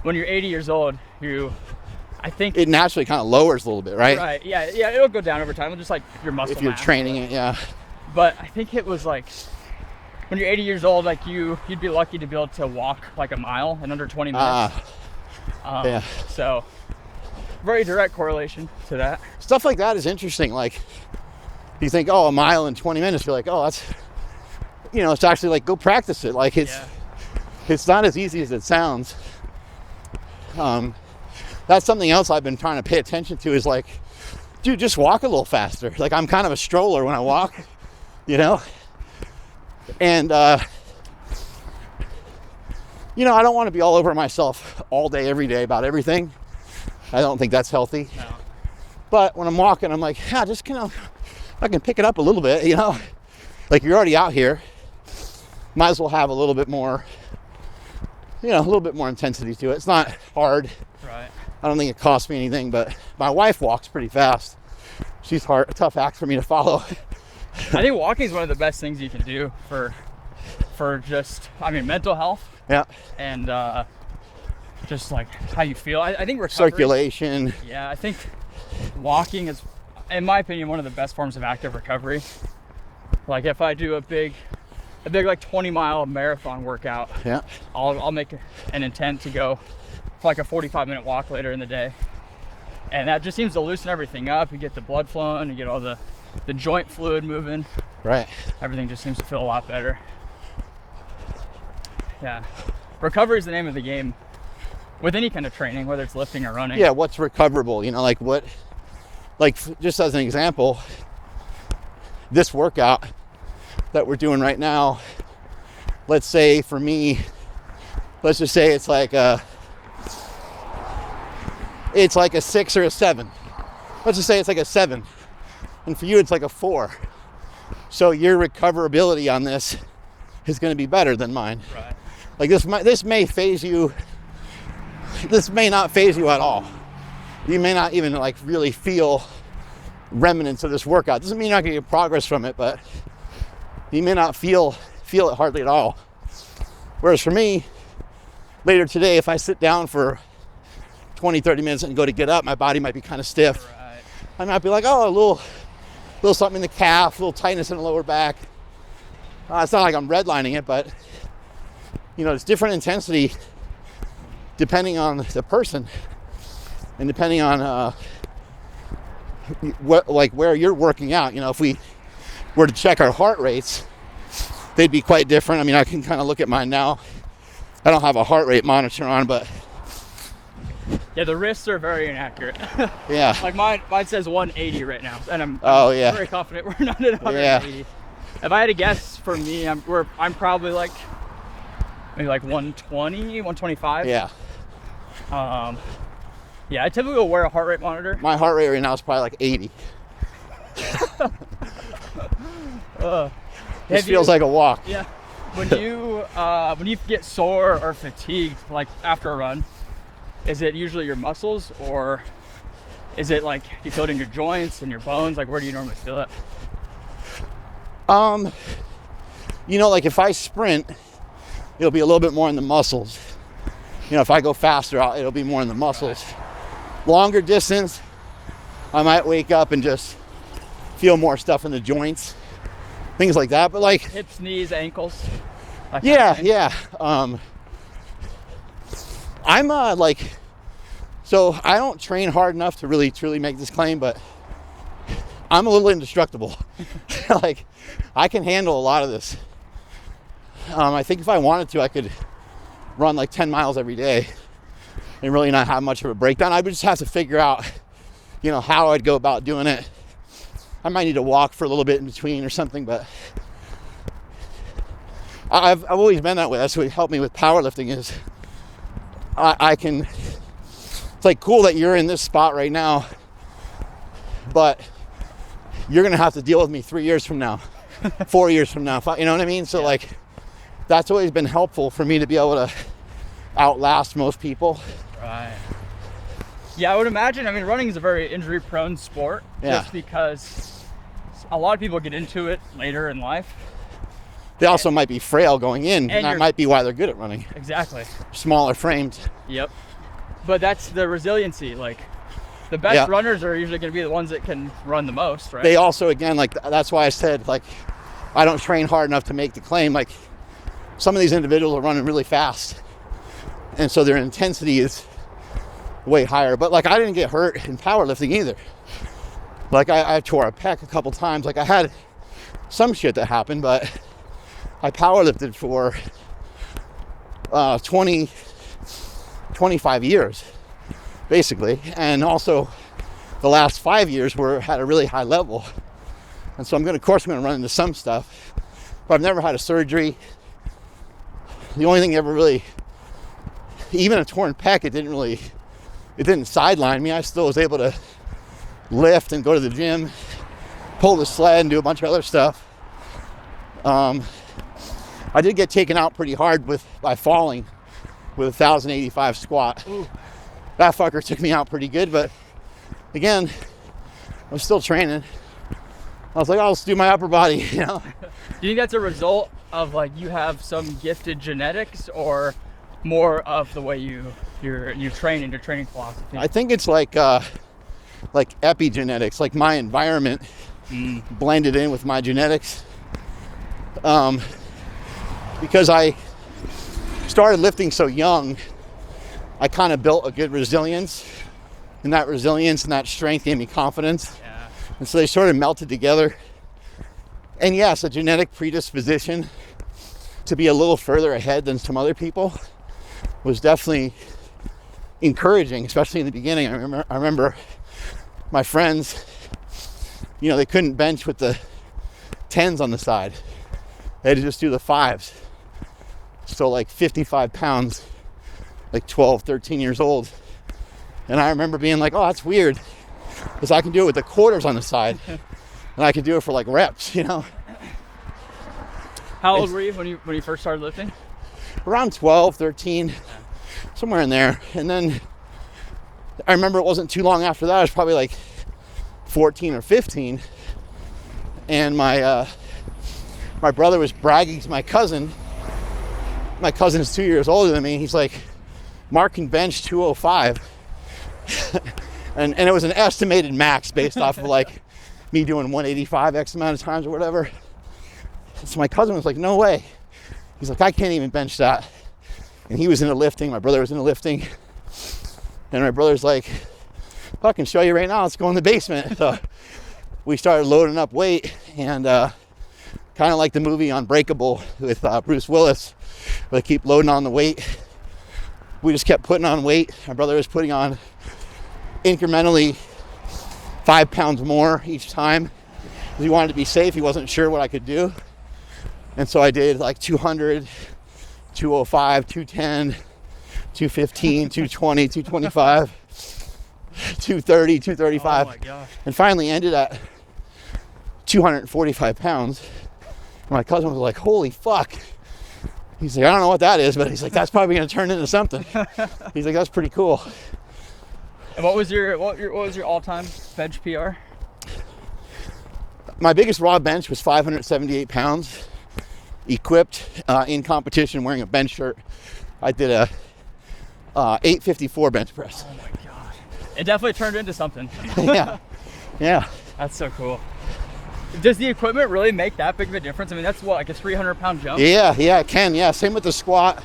When you're 80 years old, I think it naturally kind of lowers a little bit, right? Right. Yeah. It'll go down over time. Just your muscle. If you're mass, training it, yeah. But I think it was when you're 80 years old, you'd be lucky to be able to walk a mile in under 20 minutes. Yeah. So very direct correlation to that. Stuff like that is interesting. You think, a mile in 20 minutes. You're that's, it's actually go practice it. It's not as easy as it sounds. That's something else I've been trying to pay attention to is dude, just walk a little faster. I'm kind of a stroller when I walk, and I don't want to be all over myself all day, every day about everything. I don't think that's healthy. No. But when I'm walking, I'm just I can pick it up a little bit, you're already out here. Might as well have a little bit more, a little bit more intensity to it. It's not hard. Right. I don't think it costs me anything, but my wife walks pretty fast. She's a tough act for me to follow. I think walking is one of the best things you can do for just, I mean, mental health. Yeah. And just like how you feel. I think recovery, circulation. Yeah, I think walking is, in my opinion, one of the best forms of active recovery. Like if I do a big like 20-mile marathon workout, yeah, I'll make an intent to go for like a 45-minute walk later in the day. And that just seems to loosen everything up. You get the blood flowing, you get all the joint fluid moving. Right. Everything just seems to feel a lot better. Yeah. Recovery is the name of the game with any kind of training, whether it's lifting or running. Yeah, what's recoverable? You know, like what, like just as an example, this workout that we're doing right now, let's say for me, let's just say it's like a 6 or a 7. Let's just say it's like a 7. And for you, it's like a 4. So your recoverability on this is going to be better than mine. Right. Like this may phase you. This may not phase you at all. You may not even like really feel remnants of this workout. Doesn't mean you're not going to get progress from it, but you may not feel it hardly at all. Whereas for me, later today, if I sit down for 20, 30 minutes and go to get up, my body might be kind of stiff. Right. I might be like, oh, a little something in the calf, a little tightness in the lower back. It's not like I'm redlining it, but you know, it's different intensity depending on the person and depending on where you're working out. You know, if we were to check our heart rates, they'd be quite different. I mean, I can kind of look at mine now. I don't have a heart rate monitor on, but yeah, the wrists are very inaccurate. Yeah. Like mine says 180 right now, and I'm very confident we're not at 180. Yeah. If I had to guess, for me, I'm probably like maybe like 120, 125. Yeah. Yeah, I typically will wear a heart rate monitor. My heart rate right now is probably like 80. This feels like a walk. Yeah. When you get sore or fatigued, like after a run, is it usually your muscles, or is it like you feel it in your joints and your bones? Like, where do you normally feel it? You know, like if I sprint, it'll be a little bit more in the muscles. You know, if I go faster, it'll be more in the muscles. Longer distance, I might wake up and just feel more stuff in the joints, things like that. But like hips, knees, ankles. Yeah. I'm so I don't train hard enough to really truly make this claim, but I'm a little indestructible. Like I can handle a lot of this. I think if I wanted to, I could run like 10 miles every day and really not have much of a breakdown. I would just have to figure out, you know, how I'd go about doing it. I might need to walk for a little bit in between or something, but I've always been that way. That's what helped me with powerlifting is I can, it's like cool that you're in this spot right now, but you're going to have to deal with me 3 years from now, 4 years from now, you know what I mean? So like, that's always been helpful for me to be able to outlast most people. Right. Yeah, I would imagine. I mean, running is a very injury-prone sport, just because a lot of people get into it later in life. They also might be frail going in, and that might be why they're good at running. Exactly. Smaller framed. Yep. But that's the resiliency. Like, the best runners are usually going to be the ones that can run the most, right? They also, again, like, that's why I said, like, I don't train hard enough to make the claim. Like, some of these individuals are running really fast, and so their intensity is way higher. But like, I didn't get hurt in powerlifting either. Like I tore a pec a couple times. Like I had some shit that happened, but I powerlifted for 25 years basically, and also the last 5 years were at a really high level. And so of course I'm gonna run into some stuff, but I've never had a surgery. The only thing ever really, even a torn pec, it didn't sideline me. I still was able to lift and go to the gym, pull the sled, and do a bunch of other stuff. I did get taken out pretty hard by falling with a 1,085 squat. Ooh. that fucker took me out pretty good. But again, I'm still training. I was like, I'll just do my upper body, you know? Do you think that's a result of like you have some gifted genetics, or more of the way you train and your training philosophy? I think it's like epigenetics, like my environment blended in with my genetics. Because I started lifting so young, I kind of built a good resilience, and that resilience and that strength gave me confidence. Yeah. And so they sort of melted together. And yes, a genetic predisposition to be a little further ahead than some other people was definitely encouraging, especially in the beginning. I remember my friends, you know, they couldn't bench with the 10s on the side. They had to just do the 5s. So like 55 pounds, like 12, 13 years old. And I remember being like, oh, that's weird, because I can do it with the quarters on the side. And I could do it for like reps, you know. How old were you when you first started lifting? Around 12, 13, somewhere in there. And then I remember it wasn't too long after that. I was probably like 14 or 15. And my brother was bragging to my cousin. My cousin is 2 years older than me. He's like, Mark can bench 205. and it was an estimated max based off of like me doing 185 X amount of times or whatever. So my cousin was like, no way. He's like, I can't even bench that. And he was into lifting. My brother was into lifting. And my brother's like, well, I can show you right now. Let's go in the basement. So we started loading up weight, and kind of like the movie Unbreakable with Bruce Willis, where they keep loading on the weight. We just kept putting on weight. My brother was putting on incrementally 5 pounds more each time. He wanted to be safe. He wasn't sure what I could do. And so I did like 200, 205, 210, 215, 220, 225, 230, 235. Oh my gosh. And finally ended at 245 pounds. And my cousin was like, holy fuck. He's like, I don't know what that is, but he's like, that's probably going to turn into something. He's like, that's pretty cool. And what was your all-time bench PR? My biggest raw bench was 578 pounds, equipped in competition, wearing a bench shirt. I did a 854 bench press. Oh my god! It definitely turned into something. yeah. That's so cool. Does the equipment really make that big of a difference? I mean, that's what, like a 300-pound jump? Yeah, it can. Yeah, same with the squat.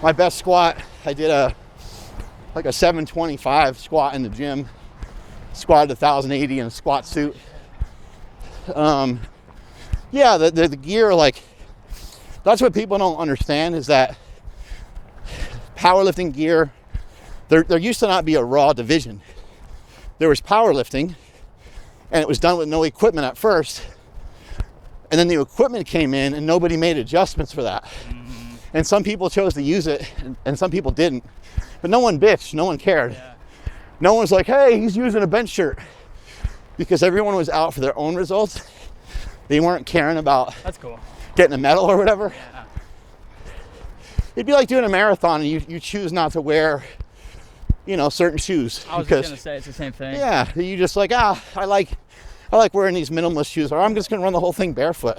My best squat, I did a 725 squat in the gym. Squatted 1,080 in a squat suit. Yeah, the gear, like, that's what people don't understand, is that powerlifting gear, there used to not be a raw division. There was powerlifting, and it was done with no equipment at first. And then the equipment came in, and nobody made adjustments for that. Mm-hmm. And some people chose to use it, and some people didn't. But no one bitched, no one cared. Yeah. No one was like, hey, he's using a bench shirt. Because everyone was out for their own results. They weren't caring about that's cool. Getting a medal or whatever. Yeah. It'd be like doing a marathon and you choose not to wear, certain shoes. I was just gonna say it's the same thing. Yeah, you just like, I like wearing these minimalist shoes, or I'm just gonna run the whole thing barefoot.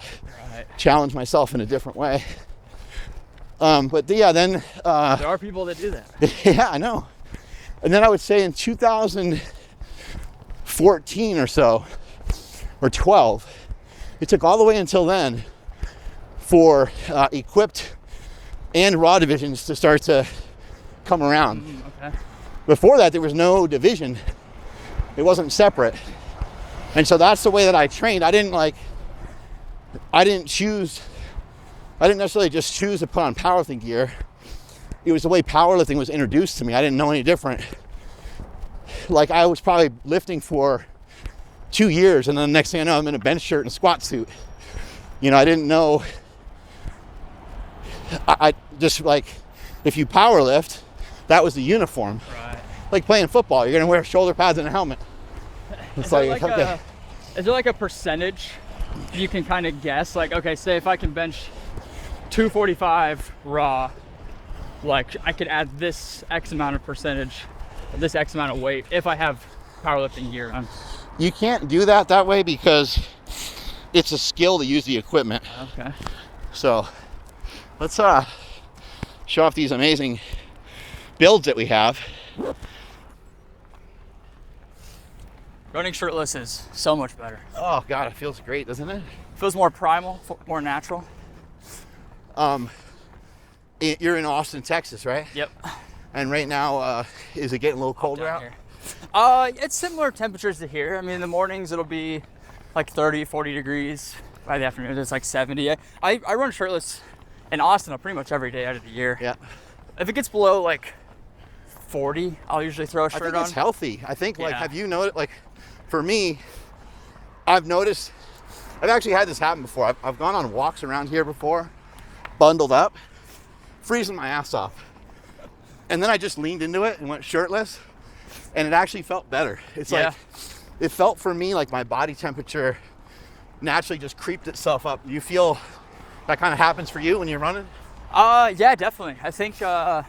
Right. Challenge myself in a different way. But yeah, then there are people that do that. Yeah, I know. And then I would say in 2014 or so, or 12, it took all the way until then for equipped and raw divisions to start to come around. Okay. Before that, there was no division. It wasn't separate. And so that's the way that I trained. I didn't necessarily just choose to put on powerlifting gear. It was the way powerlifting was introduced to me. I didn't know any different. Like, I was probably lifting for 2 years, and then the next thing I know, I'm in a bench shirt and a squat suit. I didn't know. I just, like, if you power lift, that was the uniform. Right. Like playing football, you're gonna wear shoulder pads and a helmet. It's like okay. Is there like a percentage you can kind of guess? Like, okay, say if I can bench 245 raw, like I could add this X amount of percentage this X amount of weight if I have powerlifting gear on. You can't do that way because it's a skill to use the equipment. Okay. So let's show off these amazing builds that we have. Running shirtless is so much better. Oh God, it feels great, doesn't it? Feels more primal, more natural. You're in Austin, Texas, right? Yep. And right now, is it getting a little colder out? Here. It's similar temperatures to here. I mean, in the mornings it'll be like 30, 40 degrees. By the afternoon it's like 70. I run shirtless in Austin pretty much every day out of the year. Yeah. If it gets below like 40, I'll usually throw a shirt on. I think it's healthy. I think, like, Yeah. have you noticed, like, for me, I've noticed, I've actually had this happen before. I've gone on walks around here before, bundled up, freezing my ass off. And then I just leaned into it and went shirtless, and it actually felt better. It's like, it felt for me like my body temperature naturally just creeped itself up. You feel that kind of happens for you when you're running? Yeah, definitely. I think, I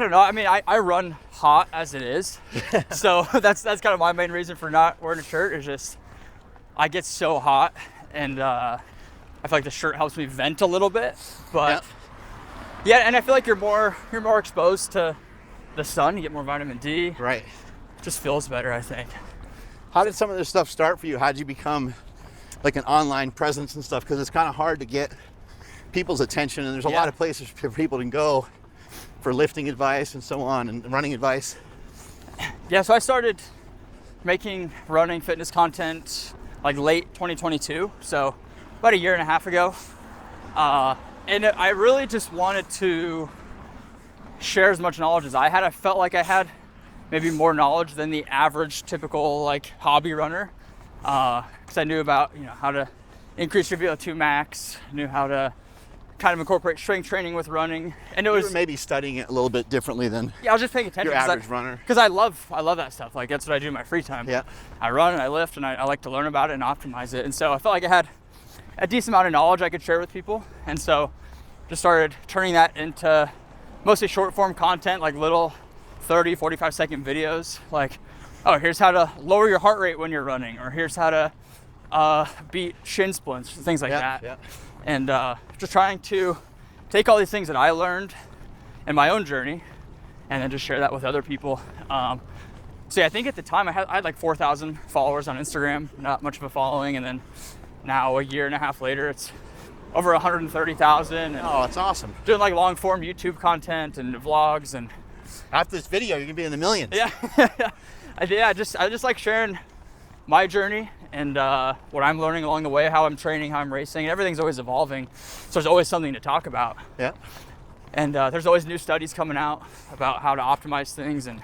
don't know. I mean, I run hot as it is. So that's kind of my main reason for not wearing a shirt is just I get so hot, and I feel like the shirt helps me vent a little bit. But yeah, and I feel like you're more exposed to the sun. You get more vitamin D. Right. It just feels better, I think. How did some of this stuff start for you? How did you become like an online presence and stuff? Because it's kind of hard to get people's attention, and there's a lot of places for people to go for lifting advice and so on, and running advice. Yeah, so I started making running fitness content like late 2022, so about a year and a half ago. And I really just wanted to share as much knowledge as I had. I felt like I had maybe more knowledge than the average typical like hobby runner, because I knew about, you know, how to increase your VO2 max, knew how to kind of incorporate strength training with running, and it was, you were maybe studying it a little bit differently than I was just paying attention. your average runner. Because I love that stuff. Like, that's what I do in my free time. Yeah. I run and I lift, and I like to learn about it and optimize it. And so I felt like I had a decent amount of knowledge I could share with people. And so just started turning that into mostly short form content, like little 30, 45 second videos. Like, oh, here's how to lower your heart rate when you're running, or here's how to beat shin splints, things like that. Yeah. And just trying to take all these things that I learned in my own journey and then just share that with other people. So yeah, I think at the time I had like 4,000 followers on Instagram, not much of a following. And then now a year and a half later, it's over 130,000. Oh, it's awesome. Doing like long form YouTube content and vlogs. And after this video, you're gonna be in the millions. Yeah. I just like sharing my journey and what I'm learning along the way, how I'm training, how I'm racing, and everything's always evolving. So there's always something to talk about. Yeah. And there's always new studies coming out about how to optimize things. And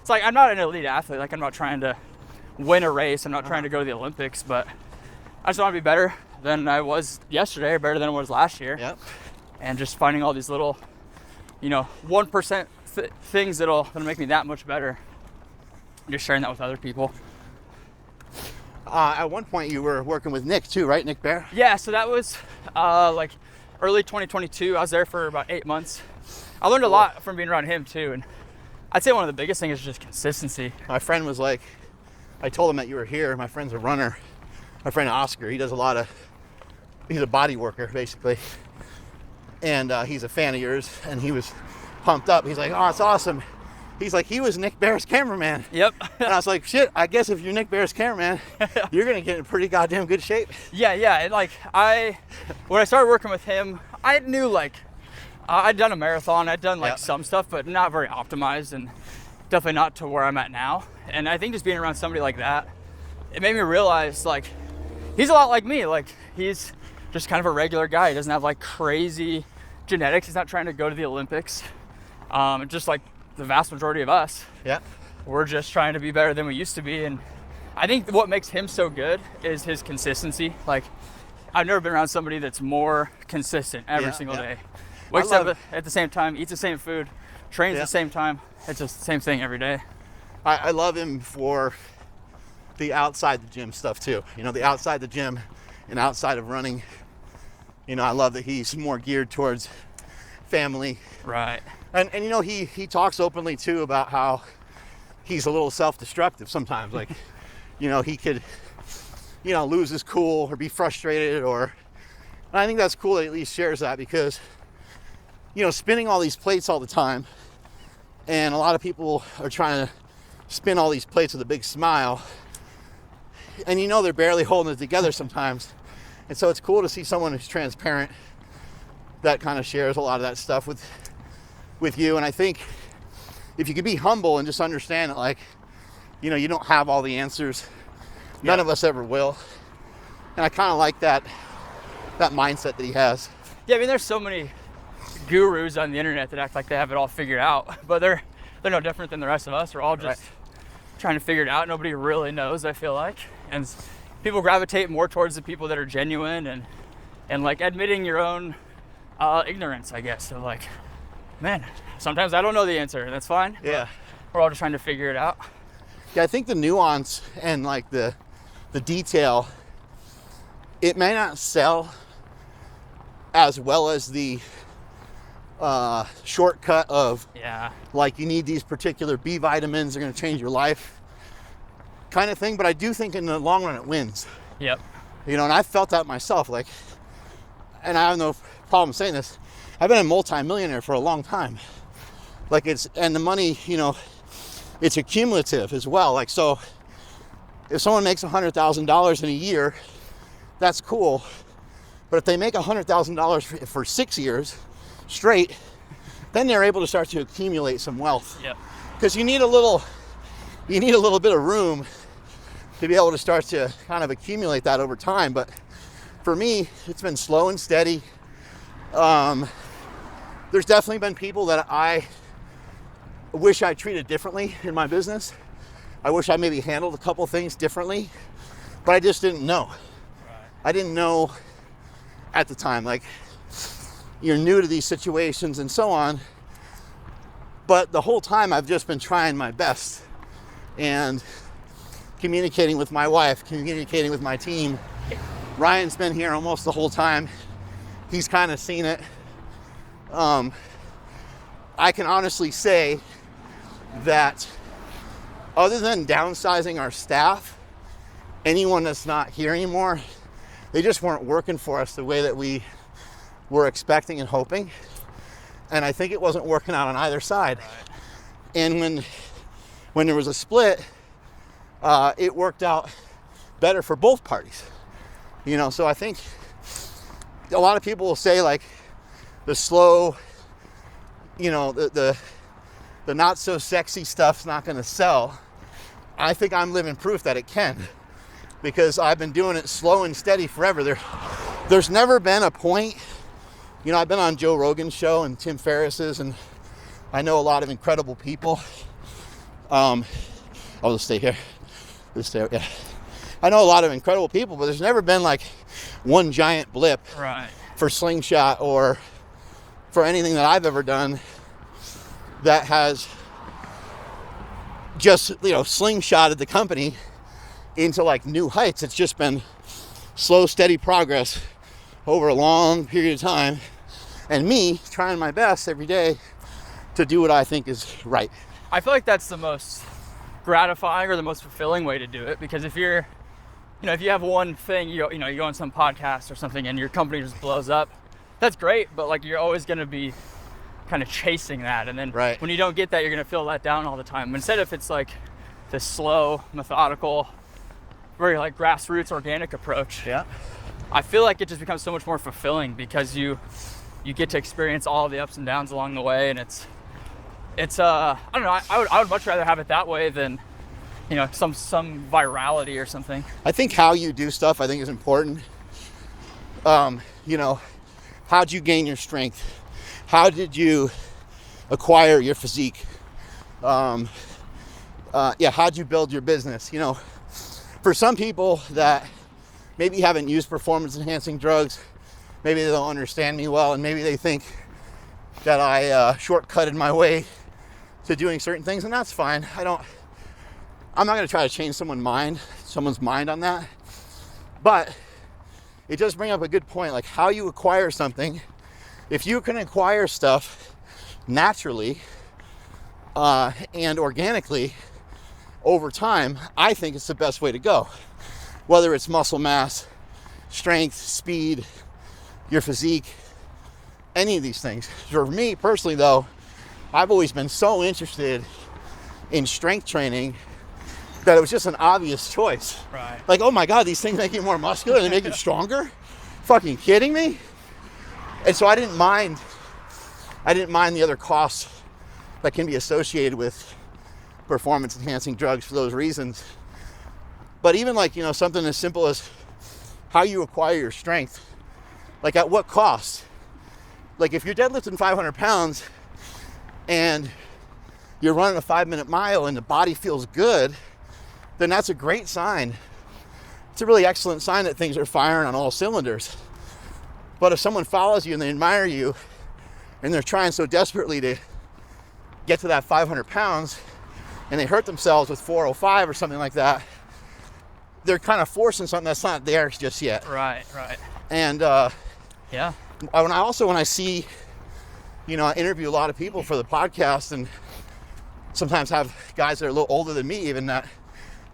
it's like, I'm not an elite athlete. Like, I'm not trying to win a race. I'm not trying to go to the Olympics, but I just want to be better than I was yesterday, or better than I was last year. Yep. And just finding all these little, 1% things that'll make me that much better. And just sharing that with other people. At one point you were working with Nick too, right? Nick Bear? Yeah, so that was like early 2022. I was there for about 8 months. I learned a lot from being around him too. And I'd say one of the biggest things is just consistency. My friend was like, I told him that you were here. My friend's a runner. My friend Oscar, he's a body worker basically. And he's a fan of yours, and he was pumped up. He's like, oh, it's awesome. He's like, he was Nick Bear's cameraman. Yep. And I was like, shit, I guess if you're Nick Bear's cameraman, you're going to get in pretty goddamn good shape. Yeah. And like, when I started working with him, I knew like, I'd done a marathon, I'd done like some stuff, but not very optimized, and definitely not to where I'm at now. And I think just being around somebody like that, it made me realize like, he's a lot like me. Like, he's just kind of a regular guy. He doesn't have like crazy genetics. He's not trying to go to the Olympics. Just like the vast majority of us. Yeah. We're just trying to be better than we used to be. And I think what makes him so good is his consistency. Like, I've never been around somebody that's more consistent every single day. Wakes up at the same time, eats the same food, trains at the same time. It's just the same thing every day. I love him for the outside the gym stuff too. The outside the gym and outside of running. I love that he's more geared towards family. Right. And you know, he talks openly too about how he's a little self-destructive sometimes. Like, you know, he could, you know, lose his cool or be frustrated, and I think that's cool that he at least shares that, because, you know, spinning all these plates all the time, and a lot of people are trying to spin all these plates with a big smile, and you know they're barely holding it together sometimes. And so it's cool to see someone who's transparent that kind of shares a lot of that stuff with you. And I think if you could be humble and just understand that, like, you know, you don't have all the answers. None of us ever will. And I kind of like that mindset that he has. Yeah, I mean, there's so many gurus on the internet that act like they have it all figured out, but they're no different than the rest of us. We're all just trying to figure it out. Nobody really knows, I feel like. And people gravitate more towards the people that are genuine and like admitting your own ignorance, I guess. So like, man, sometimes I don't know the answer, and that's fine. Yeah. We're all just trying to figure it out. Yeah, I think the nuance and like the detail, it may not sell as well as the shortcut of like, you need these particular B vitamins, they're going to change your life kind of thing. But I do think in the long run it wins. Yep. You know, and I felt that myself, like, and I have no problem saying this, I've been a multi-millionaire for a long time. Like, and the money, you know, it's accumulative as well. Like, so if someone makes $100,000 in a year, that's cool. But if they make $100,000 for 6 years straight, then they're able to start to accumulate some wealth. Yep. Because you need a little bit of room to be able to start to kind of accumulate that over time. But for me, it's been slow and steady. There's definitely been people that I wish I treated differently in my business. I wish I maybe handled a couple things differently, but I just didn't know. I didn't know at the time. Like, you're new to these situations and so on. But the whole time I've just been trying my best and communicating with my wife, communicating with my team. Ryan's been here almost the whole time. He's kind of seen it. I can honestly say that other than downsizing our staff, anyone that's not here anymore, they just weren't working for us the way that we were expecting and hoping. And I think it wasn't working out on either side. And when there was a split, it worked out better for both parties. You know, so I think a lot of people will say, like, the slow, you know, the not so sexy stuff's not going to sell. I think I'm living proof that it can, because I've been doing it slow and steady forever. There's never been a point, you know, I've been on Joe Rogan's show and Tim Ferriss's, and I know a lot of incredible people. I'll just stay here. Yeah. I know a lot of incredible people, but there's never been like one giant blip for Slingshot or for anything that I've ever done that has just, you know, slingshotted the company into like new heights. It's just been slow, steady progress over a long period of time, and me trying my best every day to do what I think is right. I feel like that's the most gratifying or the most fulfilling way to do it, because if you're, you know, if you have one thing, you go on some podcast or something and your company just blows up, that's great, but like, you're always going to be kind of chasing that, and then when you don't get that, you're going to feel let down all the time. Instead, if it's like this slow, methodical, very like grassroots organic approach, I feel like it just becomes so much more fulfilling, because you get to experience all the ups and downs along the way, and it's I don't know, I would much rather have it that way than, you know, some virality or something. I think how you do stuff, I think, is important. You know, how'd you gain your strength? How did you acquire your physique? How'd you build your business? You know, for some people that maybe haven't used performance enhancing drugs, maybe they don't understand me well, and maybe they think that I shortcutted my way to doing certain things, and that's fine. I'm not going to try to change someone's mind on that. But it does bring up a good point, like how you acquire something if you can acquire stuff naturally and organically over time, I think it's the best way to go. Whether it's muscle mass, strength, speed, your physique, any of these things. For me personally though, I've always been so interested in strength training that it was just an obvious choice. Right. Like, oh my God, these things make you more muscular, they make you stronger? Fucking kidding me? And so I didn't mind the other costs that can be associated with performance enhancing drugs for those reasons. But even like, you know, something as simple as how you acquire your strength, like at what cost? Like if you're deadlifting 500 pounds and you're running a 5-minute mile and the body feels good, then that's a great sign. It's a really excellent sign that things are firing on all cylinders. But if someone follows you and they admire you and they're trying so desperately to get to that 500 pounds and they hurt themselves with 405 or something like that, they're kind of forcing something that's not there just yet. Right. And Yeah. when I see, you know, I interview a lot of people for the podcast and sometimes have guys that are a little older than me even that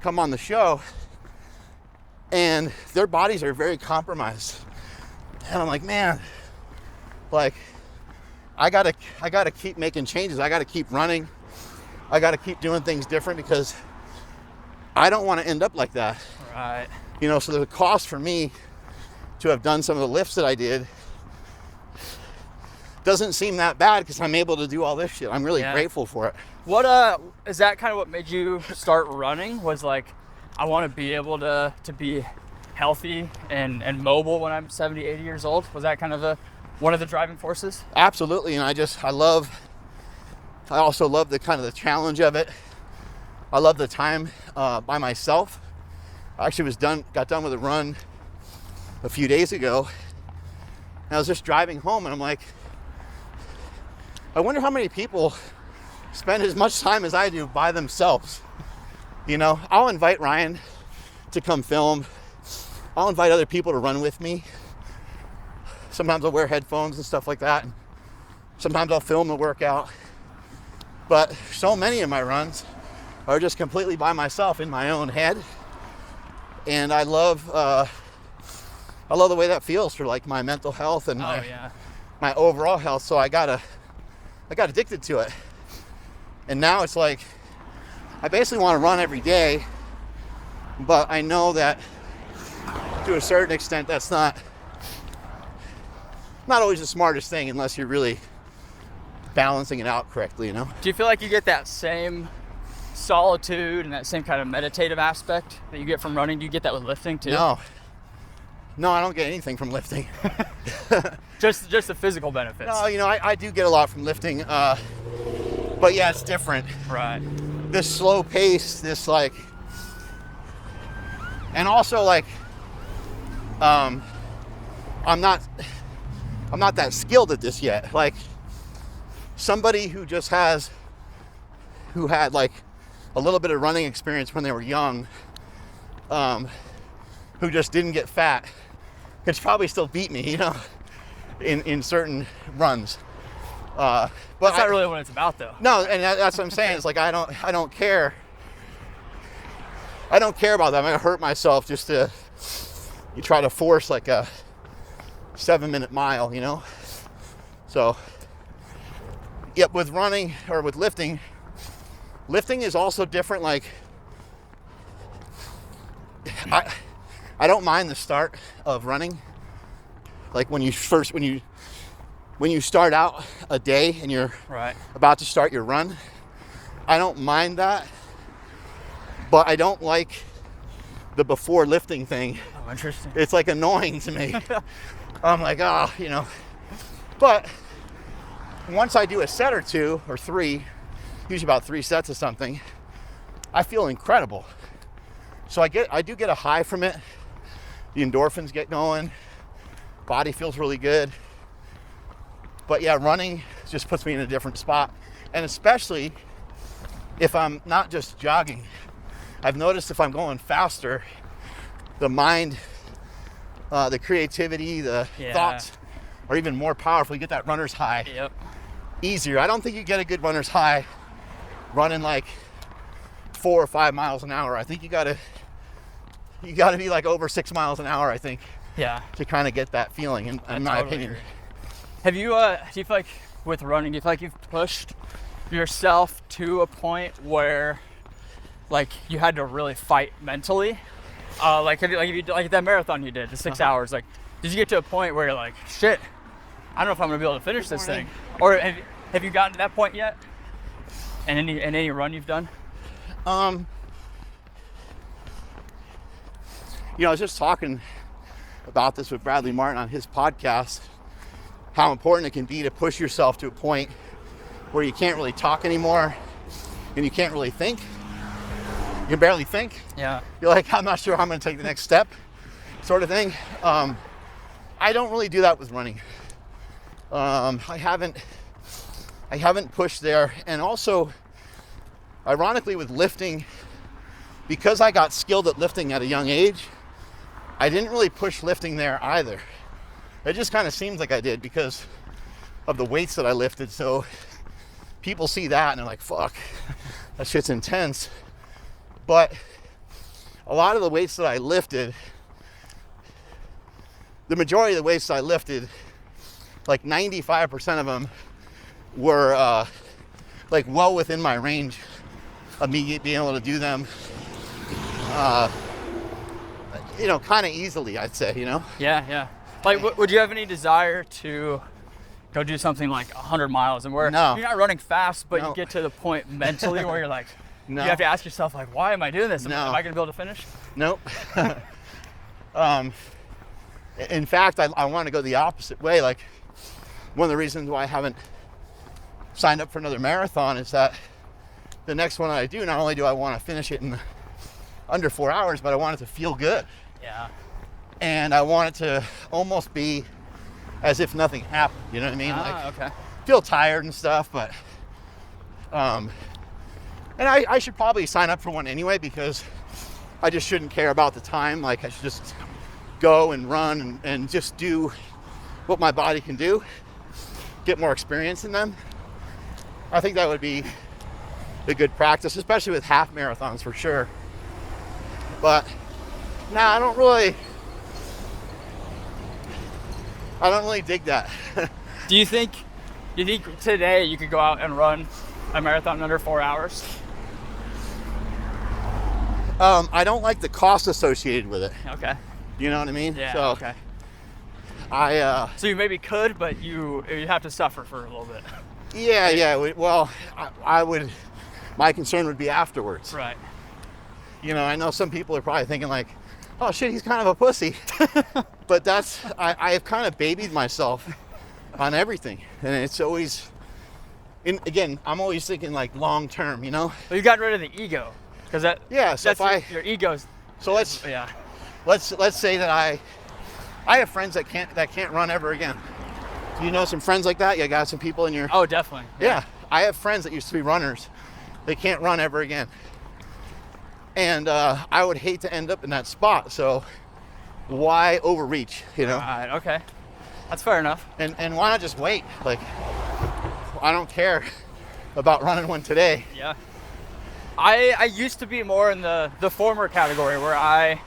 come on the show and their bodies are very compromised. And I'm like, man, like I gotta keep making changes. I gotta keep running. I gotta keep doing things different because I don't want to end up like that. Right. You know, so the cost for me to have done some of the lifts that I did doesn't seem that bad because I'm able to do all this shit. I'm really grateful for it. What is that kind of what made you start running? Was like, I want to be able to be healthy and mobile when I'm 70, 80 years old? Was that kind of one of the driving forces? Absolutely. And I also love the kind of the challenge of it. I love the time by myself. I actually got done with a run a few days ago. And I was just driving home and I'm like, I wonder how many people spend as much time as I do by themselves. You know, I'll invite Ryan to come film. I'll invite other people to run with me. Sometimes I'll wear headphones and stuff like that. Sometimes I'll film the workout. But so many of my runs are just completely by myself in my own head. And I love the way that feels for like my mental health and my overall health. So I got addicted to it. And now it's like, I basically want to run every day, but I know that to a certain extent, that's not always the smartest thing unless you're really balancing it out correctly, you know? Do you feel like you get that same solitude and that same kind of meditative aspect that you get from running? Do you get that with lifting too? No, I don't get anything from lifting. just the physical benefits. No, you know, I do get a lot from lifting, but yeah, it's different. Right. This slow pace, this like, and also like, I'm not that skilled at this yet. Like somebody who had like a little bit of running experience when they were young, who just didn't get fat, could probably still beat me, you know, in certain runs. But that's not really what it's about, though. No, and that's what I'm saying. It's like I don't care. I don't care about that. I'm gonna hurt myself just to try to force like a 7-minute mile, you know. So, yep. With running or with lifting is also different. Like, I don't mind the start of running. Like when you start out a day and you're about to start your run, I don't mind that, but I don't like the before lifting thing. Oh, interesting. It's like annoying to me. I'm like, you know, but once I do a set or two or three, usually about 3 sets of something, I feel incredible. So I do get a high from it. The endorphins get going. Body feels really good. But yeah, running just puts me in a different spot. And especially if I'm not just jogging. I've noticed if I'm going faster, the mind, the creativity, the thoughts or even more powerful. You get that runner's high Yep. easier. I don't think you get a good runner's high running like 4 or 5 miles an hour. I think you gotta be like over 6 miles an hour, I think, Yeah. to kind of get that feeling, in my totally opinion. agree. Have you, do you feel like with running, do you feel like you've pushed yourself to a point where like you had to really fight mentally? Like if you like that marathon you did, the 6 hours, like did you get to a point where you're like, shit, I don't know if I'm gonna be able to finish this thing? Or have you gotten to that point yet? And any run you've done? You know, I was just talking about this with Bradley Martin on his podcast, how important it can be to push yourself to a point where you can't really talk anymore and you can't really think. You can barely think. Yeah. You're like, I'm not sure how I'm going to take the next step, sort of thing. I don't really do that with running. I haven't pushed there. And also, ironically, with lifting, because I got skilled at lifting at a young age, I didn't really push lifting there either. It just kind of seems like I did because of the weights that I lifted. So people see that and they're like, fuck, that shit's intense. But a lot of the weights that I lifted, the majority of the weights that I lifted, like 95% of them were like well within my range of me being able to do them, you know, kind of easily, I'd say, you know? Yeah. Like, would you have any desire to go do something like 100 miles and where No. you're not running fast, but No. you get to the point mentally where you're like, No. you have to ask yourself, like, why am I doing this? Am I going to be able to finish? Nope. In fact, I want to go the opposite way. Like, one of the reasons why I haven't signed up for another marathon is that the next one I do, not only do I want to finish it in under 4 hours, but I want it to feel good. Yeah. And I want it to almost be as if nothing happened. You know what I mean? Okay. Feel tired and stuff, but and I should probably sign up for one anyway, because I just shouldn't care about the time. Like, I should just go and run and just do what my body can do, get more experience in them. I think that would be a good practice, especially with half marathons for sure. But nah, I don't really dig that. Do you think today you could go out and run a marathon in under 4 hours? I don't like the cost associated with it. Okay. You know what I mean? Yeah. So Okay. So you maybe could, but you have to suffer for a little bit. Yeah. Well, I would. My concern would be afterwards. Right. You know, I know some people are probably thinking like, "Oh shit, he's kind of a pussy," but I've kind of babied myself on everything, and it's always. Again, I'm always thinking like long term. You know. Well, you got rid of the ego, because that. Yeah. So that's your ego's. So let's say that I have friends that can't run ever again. Do you know some friends like that? You got some people in your... Oh, definitely. Yeah. I have friends that used to be runners. They can't run ever again. And I would hate to end up in that spot. So why overreach, you know? Right, okay. That's fair enough. And why not just wait? Like, I don't care about running one today. Yeah. I used to be more in the former category where I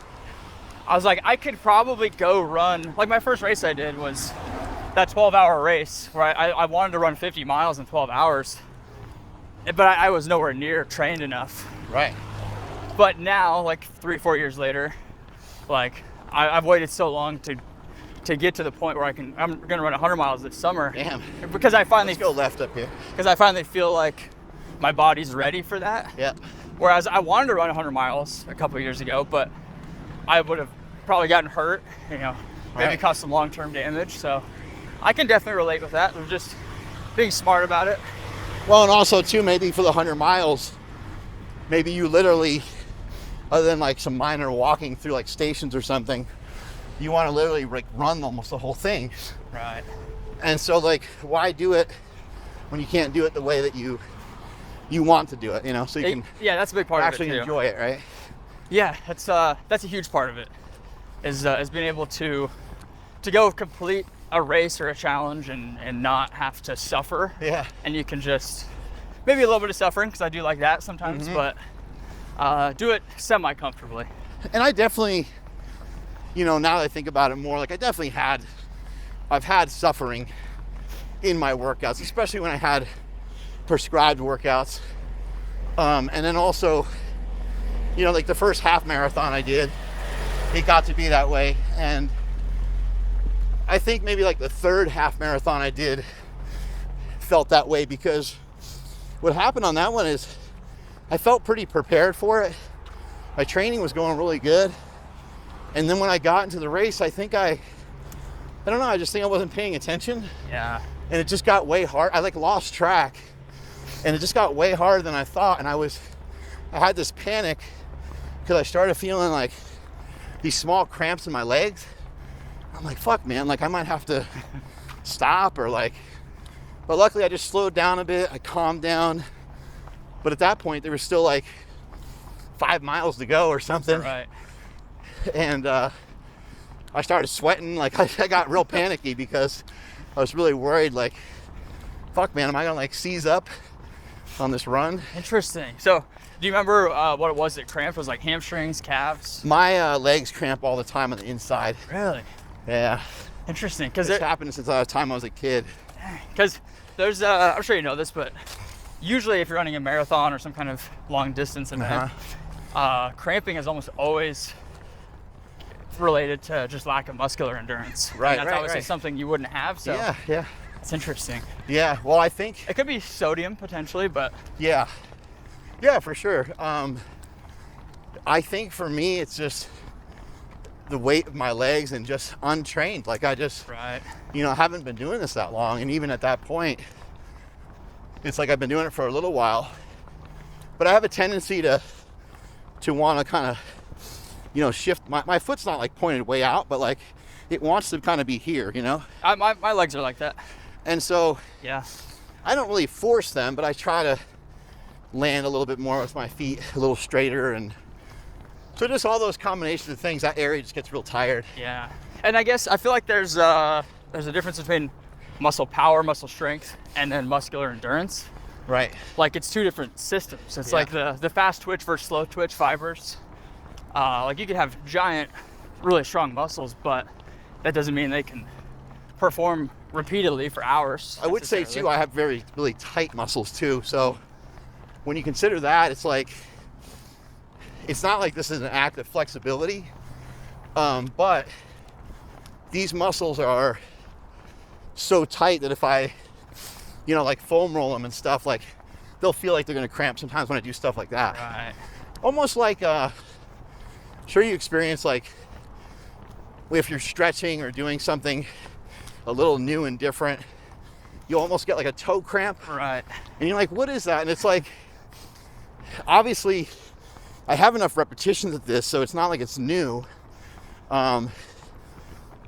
was like, I could probably go run. Like, my first race I did was that 12-hour race where I wanted to run 50 miles in 12 hours, but I was nowhere near trained enough. Right. But now, like 3-4 years later, like I've waited so long to get to the point where I'm gonna run 100 miles this summer. Damn. Because I finally Let's go left up here. Because I finally feel like my body's ready for that. Yeah. Whereas I wanted to run 100 miles a couple of years ago, but I would have probably gotten hurt, you know, maybe Right. caused some long-term damage. So I can definitely relate with that. Of just being smart about it. Well, and also too, maybe for the 100 miles, maybe you literally, other than like some minor walking through like stations or something, you want to literally like run almost the whole thing. Right. And so like, why do it when you can't do it the way that you want to do it, you know? So you can Yeah, that's a big part actually of it too. enjoy it, right? Yeah, that's a huge part of it. Is being able to go complete a race or a challenge and not have to suffer. Yeah. And you can just, maybe a little bit of suffering, because I do like that sometimes, but do it semi-comfortably. And I definitely, you know, now that I think about it more, like I've had suffering in my workouts, especially when I had prescribed workouts. And then also, you know, like the first half marathon I did, it got to be that way. And I think maybe like the third half marathon I did felt that way, because what happened on that one is I felt pretty prepared for it. My training was going really good. And then when I got into the race, I think I don't know, I just think I wasn't paying attention. Yeah. And it just got way hard. I like lost track, and it just got way harder than I thought. And I had this panic because I started feeling like these small cramps in my legs. I'm like, fuck, man, like I might have to stop or like, but luckily I just slowed down a bit. I calmed down. But at that point, there was still like 5 miles to go or something. Right. And I started sweating. Like I got real panicky because I was really worried, like, fuck, man, am I gonna like seize up on this run? Interesting. So do you remember what it was that cramped? Was like hamstrings, calves? My legs cramp all the time on the inside. Really? Yeah. Interesting. Because it's happened since the time I was a kid. Because there's, I'm sure you know this, but usually if you're running a marathon or some kind of long distance event, cramping is almost always related to just lack of muscular endurance. Right, and that's obviously something you wouldn't have. So yeah. It's interesting. Yeah, well, I think it could be sodium potentially, but yeah, for sure. I think for me, it's just the weight of my legs and just untrained. Like I just, you know, haven't been doing this that long. And even at that point, it's like I've been doing it for a little while, but I have a tendency to want to kind of, you know, shift. My foot's not like pointed way out, but like it wants to kind of be here, you know? My legs are like that. And so, yeah, I don't really force them, but I try to land a little bit more with my feet, a little straighter. And so just all those combinations of things, that area just gets real tired. Yeah. And I guess I feel like there's a difference between muscle power, muscle strength, and then muscular endurance. Right. Like it's two different systems. It's like the fast twitch versus slow twitch fibers. Like you could have giant, really strong muscles, but that doesn't mean they can perform repeatedly for hours. I would say too, I have really tight muscles too. So when you consider that, it's like, it's not like this is an act of flexibility, but these muscles are so tight that if I, you know, like foam roll them and stuff, like they'll feel like they're going to cramp sometimes when I do stuff like that. Right. Almost like, sure you experience like if you're stretching or doing something a little new and different, you almost get like a toe cramp. Right. And you're like, what is that? And it's like, obviously I have enough repetitions at this, so it's not like it's new. But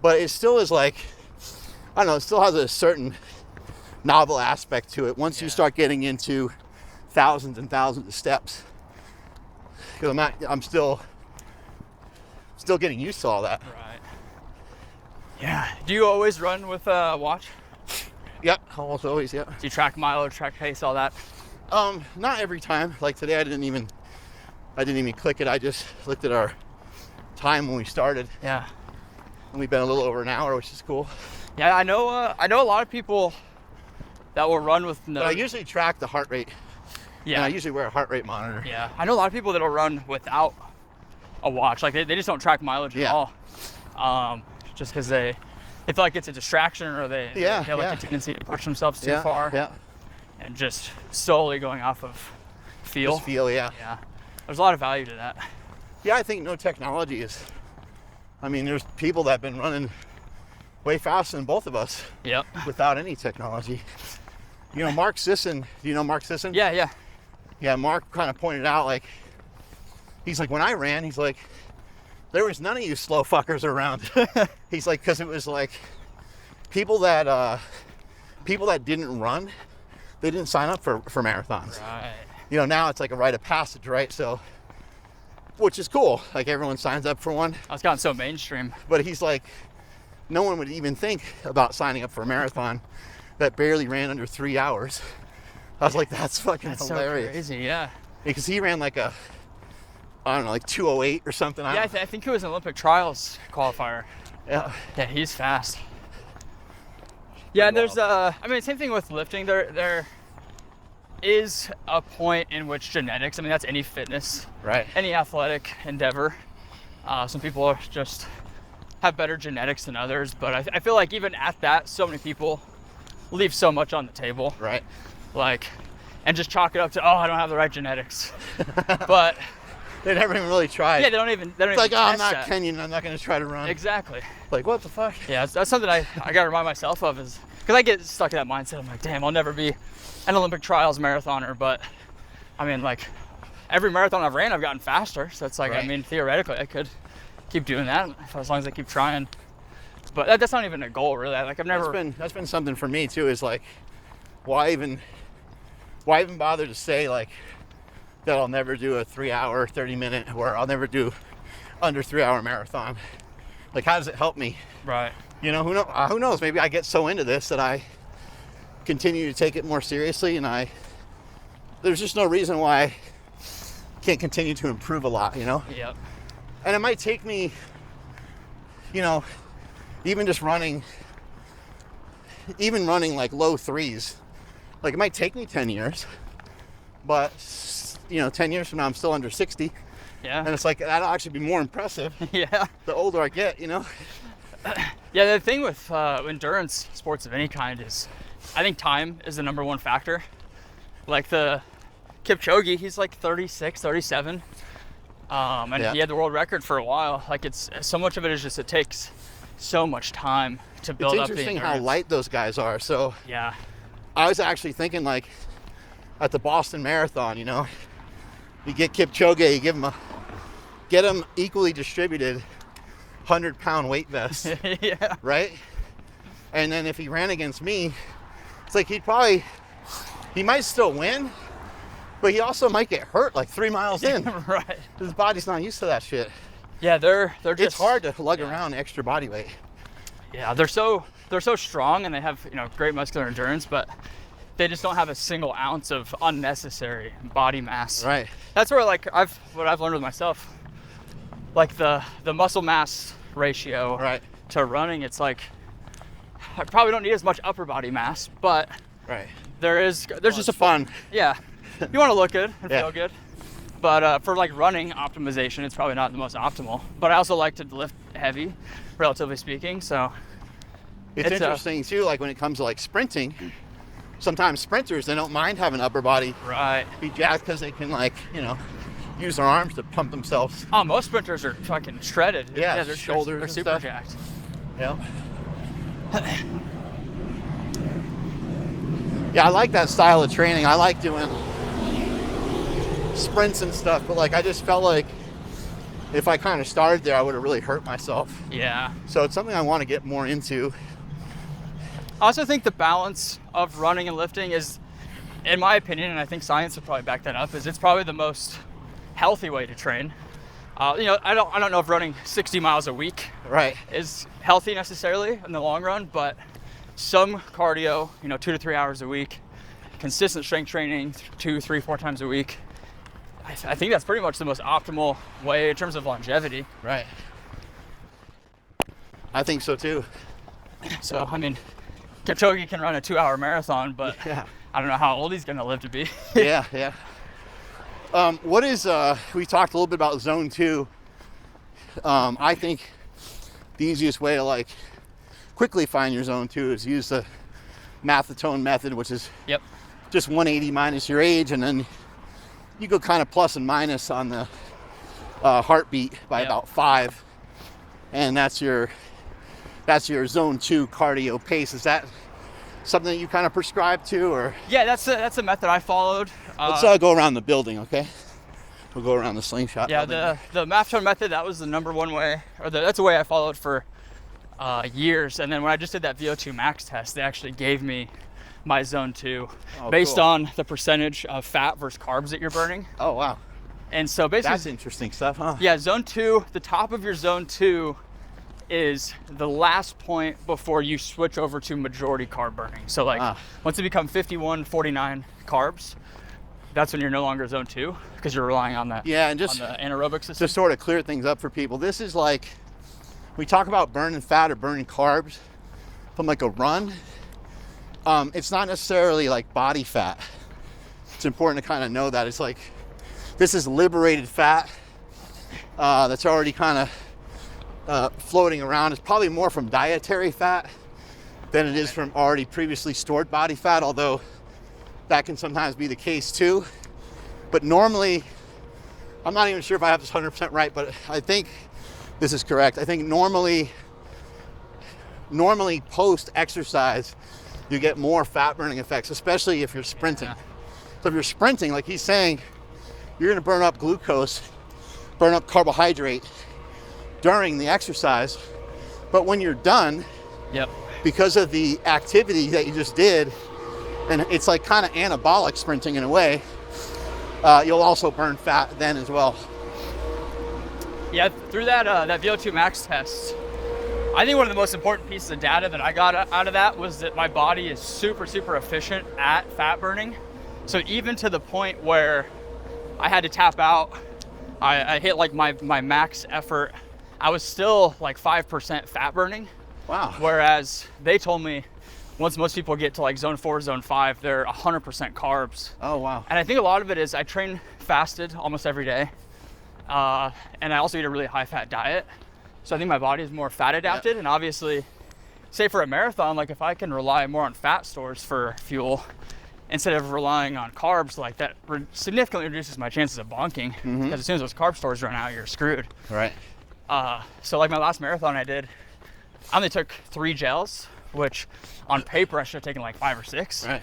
it still is like, I don't know, it still has a certain novel aspect to it once you start getting into thousands and thousands of steps. Because I'm still getting used to all that. Right. Yeah. Do you always run with a watch? Yep, almost always, yeah. Do you track mileage, track pace, all that? Not every time. Like today I didn't even click it. I just looked at our time when we started. Yeah. And we've been a little over an hour, which is cool. Yeah, I know a lot of people that will run with no. But I usually track the heart rate. Yeah. And I usually wear a heart rate monitor. Yeah. I know a lot of people that'll run without a watch. Like they just don't track mileage at all. Just because they feel like it's a distraction, or they have like a tendency to push themselves too far. Yeah. And just solely going off of feel. Just feel, yeah. Yeah. There's a lot of value to that. Yeah, I think no technology is. I mean, there's people that have been running way faster than both of us. Yep. Without any technology. You know, Mark Sisson. Do you know Mark Sisson? Yeah. Yeah, Mark kind of pointed out, like, he's like, when I ran, he's like, there was none of you slow fuckers around. He's like, because it was like people that didn't run, they didn't sign up for marathons. Right. You know, now it's like a rite of passage, right? So, which is cool. Like everyone signs up for one. It's gotten so mainstream. But he's like, no one would even think about signing up for a marathon that barely ran under 3 hours. I was like, that's fucking hilarious. So crazy, yeah. Because he ran like a, I don't know, like 2:08 or something. Yeah, I think he was an Olympic trials qualifier. Yeah. Yeah, he's fast. Yeah, and there's I mean, same thing with lifting. There is a point in which genetics, I mean, that's any fitness, right? Any athletic endeavor. Some people are just have better genetics than others, but I feel like even at that, so many people leave so much on the table. Right. Like, and just chalk it up to, oh, I don't have the right genetics. But they never even really tried. Yeah, they don't even it's like, oh, I'm not that. Kenyan, I'm not going to try to run. Exactly. Like, what the fuck? Yeah, that's something I got to remind myself of, is because I get stuck in that mindset. I'm like, damn, I'll never be an Olympic trials marathoner. But I mean, like, every marathon I've ran, I've gotten faster. So it's like, right. I mean, theoretically, I could keep doing that as long as I keep trying. But that's not even a goal, really. Like, I've never. That's been something for me too. Is like, why even bother to say like that I'll never do a 3 hour, 30-minute, or I'll never do under 3 hour marathon. Like, how does it help me? Right. You know, who knows? Maybe I get so into this that I continue to take it more seriously, and there's just no reason why I can't continue to improve a lot, you know? Yep. And it might take me, you know, even running like low threes, like it might take me 10 years, but you know, 10 years from now, I'm still under 60. Yeah. And it's like, that'll actually be more impressive. Yeah. The older I get, you know? Yeah, the thing with endurance sports of any kind is, I think time is the number one factor. Like the Kipchoge, he's like 36, 37. And he had the world record for a while. Like, it's so much of it is just, it takes so much time to build up the endurance. It's interesting how light those guys are. So yeah, I was actually thinking, like, at the Boston Marathon, you know, you get Kipchoge, you get him equally distributed 100-pound weight vest. Yeah. Right? And then if he ran against me, it's like he might still win, but he also might get hurt like 3 miles in. Right. His body's not used to that shit. Yeah, they're just, it's hard to lug around extra body weight. Yeah, they're so strong, and they have, you know, great muscular endurance, but they just don't have a single ounce of unnecessary body mass. Right. That's where, like, what I've learned with myself, like the muscle mass ratio right. to running, it's like I probably don't need as much upper body mass, but right. there's just a fun. Yeah. You want to look good and yeah. feel good. But for like running optimization, it's probably not the most optimal. But I also like to lift heavy, relatively speaking. So it's interesting too, like when it comes to like sprinting, sometimes sprinters, they don't mind having upper body be jacked because they can, like, you know, use their arms to pump themselves. Oh, most sprinters are fucking shredded. Yeah, their shoulders they're and super stuff. jacked. Yeah. Yeah, I like that style of training. I like doing sprints and stuff, but like I just felt like if I kind of started there, I would have really hurt myself. Yeah. So it's something I want to get more into. I also think the balance of running and lifting is, in my opinion, and I think science would probably back that up, is it's probably the most healthy way to train. You know, I don't know if running 60 miles a week is healthy necessarily in the long run, but some cardio, you know, 2 to 3 hours a week, consistent strength training 2, 3, 4 times a week. I think that's pretty much the most optimal way in terms of longevity. Right. I think so too. So, I mean, Kipchoge can run a 2-hour marathon, but yeah. I don't know how old he's going to live to be. Yeah. What is, we talked a little bit about zone 2. I think the easiest way to like quickly find your zone 2 is use the Ketone method, which is just 180 minus your age, and then you go kind of plus and minus on the heartbeat by about 5, and that's your zone 2 cardio pace. Is that something that you kind of prescribe to, or? Yeah, that's a method I followed. Let's go around the building, okay? We'll go around the slingshot. Yeah, building. the Ketone method, that was the number one way, or that's a way I followed for years. And then when I just did that VO2 Max test, they actually gave me my zone 2 based on the percentage of fat versus carbs that you're burning. Oh, wow. And so basically, that's interesting stuff, huh? Yeah, zone 2, the top of your zone 2 is the last point before you switch over to majority carb burning. So like once it becomes 51-49 carbs, that's when you're no longer zone 2 because you're relying on that. Yeah, and just on the anaerobic system. To sort of clear things up for people, this is like, we talk about burning fat or burning carbs from like a run. It's not necessarily like body fat. It's important to kind of know that. It's like, this is liberated fat that's already kind of floating around. It's probably more from dietary fat than it is from already previously stored body fat, although that can sometimes be the case too. But normally, I'm not even sure if I have this 100% right, but I think this is correct. I think normally post exercise, you get more fat burning effects, especially if you're sprinting. Yeah. So if you're sprinting, like he's saying, you're gonna burn up glucose, burn up carbohydrate during the exercise. But when you're done, because of the activity that you just did, and it's like kind of anabolic sprinting in a way, you'll also burn fat then as well. Yeah, through that VO2 Max test, I think one of the most important pieces of data that I got out of that was that my body is super, super efficient at fat burning. So even to the point where I had to tap out, I hit like my max effort, I was still like 5% fat burning. Wow. Whereas they told me once most people get to like zone 4, zone 5, they're 100% carbs. Oh, wow. And I think a lot of it is I train fasted almost every day. And I also eat a really high fat diet. So I think my body is more fat adapted. And obviously, say for a marathon, like if I can rely more on fat stores for fuel instead of relying on carbs, like that significantly reduces my chances of bonking. Because as soon as those carb stores run out, you're screwed. Right. So like my last marathon I did, I only took 3 gels, which on paper I should have taken like 5 or 6. Right.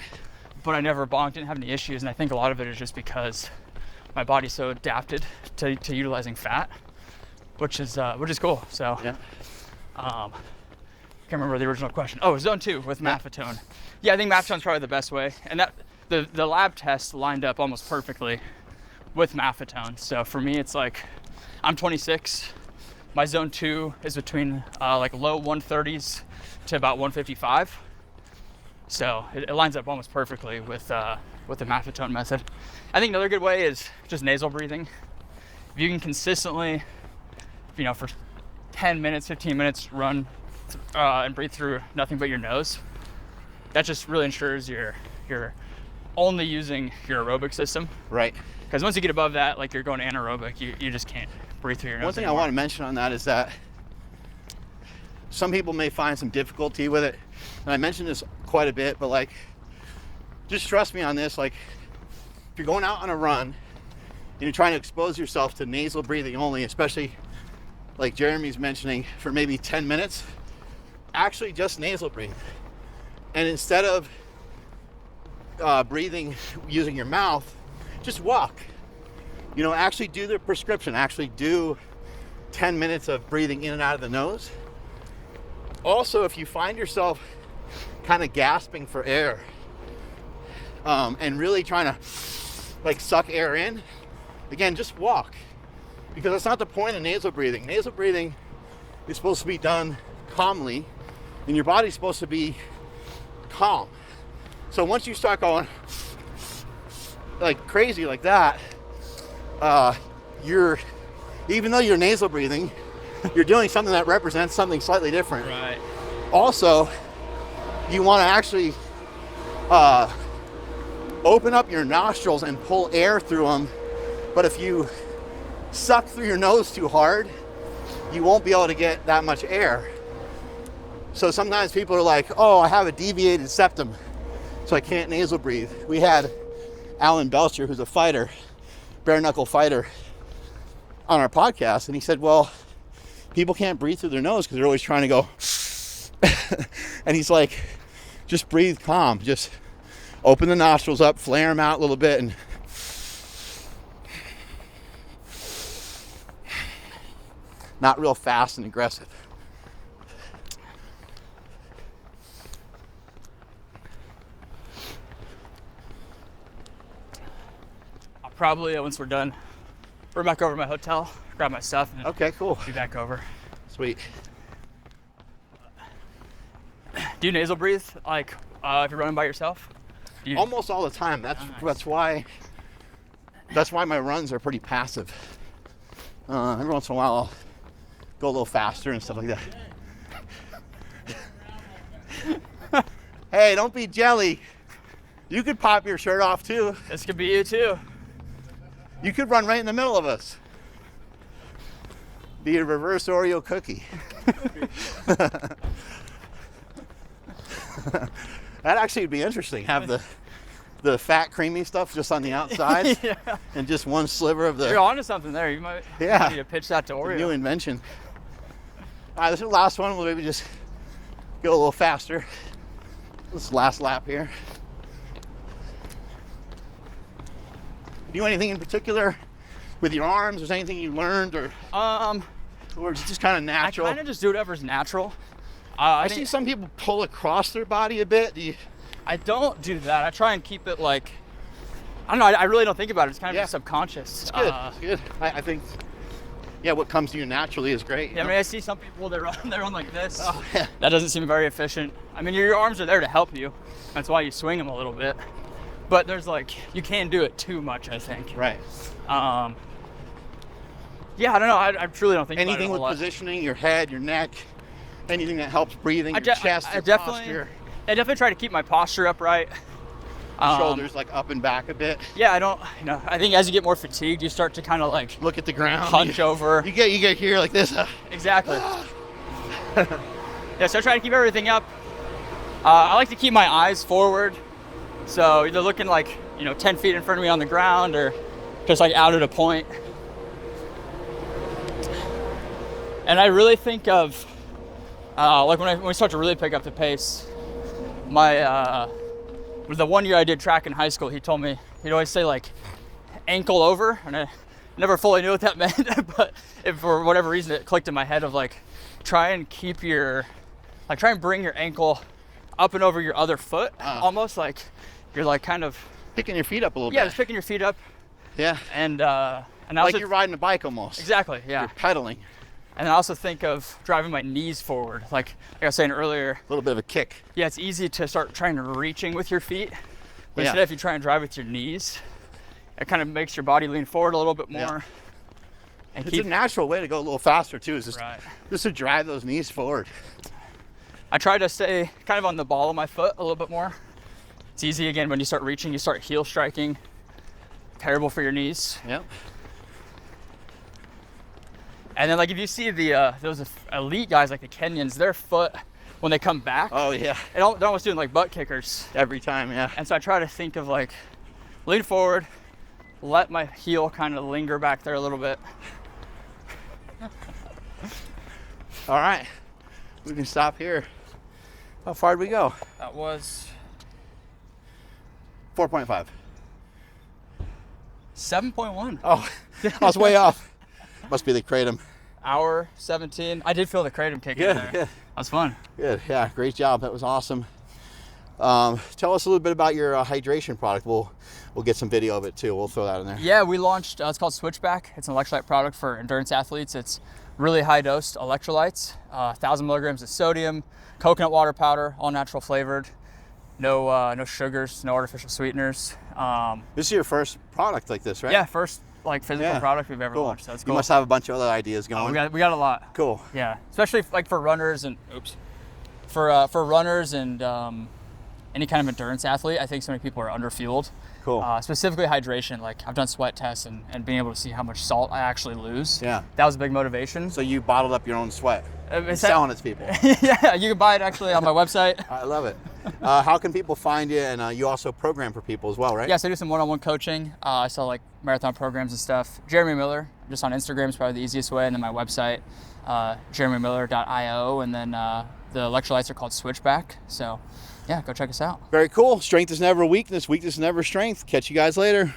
But I never bonked, didn't have any issues. And I think a lot of it is just because my body's so adapted to utilizing fat, which is cool. So yeah. Can't remember the original question. Oh, zone 2 with Maffetone. Yeah, I think Maffetone's probably the best way. And that the lab test lined up almost perfectly with Maffetone. So for me, it's like I'm 26. My zone 2 is between like low 130s to about 155. So it lines up almost perfectly with the Maffetone method. I think another good way is just nasal breathing. If you can consistently, for 10 minutes, 15 minutes, run and breathe through nothing but your nose, that just really ensures you're only using your aerobic system. Right. Because once you get above that, like you're going anaerobic, you just can't breathe through your nose. One thing anymore. I want to mention on that is that some people may find some difficulty with it. And I mentioned this quite a bit, but like, just trust me on this. Like, if you're going out on a run and you're trying to expose yourself to nasal breathing only, especially like Jeremy's mentioning for maybe 10 minutes, actually just nasal breathe. And instead of breathing using your mouth, just walk. Actually do the prescription. Actually do 10 minutes of breathing in and out of the nose. Also, if you find yourself kind of gasping for air and really trying to like suck air in, again, just walk. Because that's not the point of nasal breathing. Nasal breathing is supposed to be done calmly, and your body's supposed to be calm. So once you start going like crazy like that, even though you're nasal breathing, you're doing something that represents something slightly different. Right. Also, you want to actually open up your nostrils and pull air through them. But if you suck through your nose too hard, you won't be able to get that much air. So sometimes people are like, oh, I have a deviated septum, so I can't nasal breathe. We had Alan Belcher, who's a fighter, bare knuckle fighter, on our podcast, and he said, well, people can't breathe through their nose because they're always trying to go and he's like, just breathe calm, just open the nostrils up, flare them out a little bit, and not real fast and aggressive. I'll probably, once we're done, run back over to my hotel, grab my stuff, and Okay, cool. be back over. Sweet. Do you nasal breathe like if you're running by yourself? Almost all the time. That's why my runs are pretty passive. Every once in a while I'll go a little faster and stuff like that. Hey, don't be jelly. You could pop your shirt off too. This could be you too. You could run right in the middle of us. Be a reverse Oreo cookie. That actually would be interesting. Have the fat, creamy stuff just on the outside, Yeah. and just one sliver of the. You're onto something there. You might need to pitch that to Oreo. New invention. All right, this is the last one. We'll maybe just go a little faster. This last lap here. Do anything in particular with your arms? Is anything you learned, or is it just kind of natural? I kind of just do whatever's natural. I see some people pull across their body a bit. I don't do that. I try and keep it like, I don't know. I really don't think about it. It's kind of just subconscious. It's good. It's good. I think, what comes to you naturally is great. Yeah, I mean, I see some people that run like this. Oh, yeah. That doesn't seem very efficient. I mean, your arms are there to help you. That's why you swing them a little bit. But there's you can do it too much, I think. Right. Yeah, I don't know. I truly don't think anything about it a with lot. Positioning, your head, your neck, anything that helps breathing, your chest, your posture. I definitely try to keep my posture upright. Shoulders up and back a bit. Yeah, I think as you get more fatigued, you start to kind of look at the ground, hunch over. You get here like this. Exactly. Yeah, so I try to keep everything up. I like to keep my eyes forward. So either looking 10 feet in front of me on the ground, or just out at a point. And I really think of when we start to really pick up the pace. The 1 year I did track in high school, he told me, he'd always say ankle over, and I never fully knew what that meant, but if for whatever reason it clicked in my head of try and bring your ankle up and over your other foot, almost you're kind of picking your feet up a little bit. Yeah, just picking your feet up. Yeah. And also, you're riding a bike almost. Exactly, yeah. You're pedaling. And I also think of driving my knees forward. Like I was saying earlier. A little bit of a kick. Yeah, it's easy to start trying to reaching with your feet. But instead, if you try and drive with your knees, it kind of makes your body lean forward a little bit more. Yeah. And it's a natural way to go a little faster too, is just to drive those knees forward. I try to stay kind of on the ball of my foot a little bit more. It's easy again when you start reaching, you start heel striking. Terrible for your knees. Yep. And then if you see those elite guys like the Kenyans, their foot, when they come back. Oh yeah. They're almost doing butt kickers. Every time, yeah. And so I try to think of lean forward, let my heel kind of linger back there a little bit. All right, we can stop here. How far did we go? That was 4.5. 7.1. Oh, I was way off. Must be the kratom. Hour 17. I did feel the kratom kick in there. Yeah. That was fun. Good. Yeah, great job. That was awesome. Tell us a little bit about your hydration product. We'll get some video of it too. We'll throw that in there. Yeah, we launched. It's called Switchback. It's an electrolyte product for endurance athletes. It's really high dosed electrolytes. 1,000 milligrams of sodium, coconut water powder, all natural flavored. No sugars, no artificial sweeteners. This is your first product like this, right? Yeah, first physical product we've ever launched. So it's cool. You must have a bunch of other ideas going. We got a lot. Cool. Yeah, especially for runners and for runners and any kind of endurance athlete. I think so many people are underfueled. Cool. Specifically hydration. I've done sweat tests and being able to see how much salt I actually lose. Yeah. That was a big motivation. So you bottled up your own sweat. Selling it to people. Yeah, you can buy it actually on my website. I love it. How can people find you? And you also program for people as well, right? Yes, I do some one-on-one coaching. I sell marathon programs and stuff. Jeremy Miller, just on Instagram is probably the easiest way. And then my website, jeremymiller.io. And then the electrolytes are called Switchback. So yeah, go check us out. Very cool. Strength is never weakness. Weakness is never strength. Catch you guys later.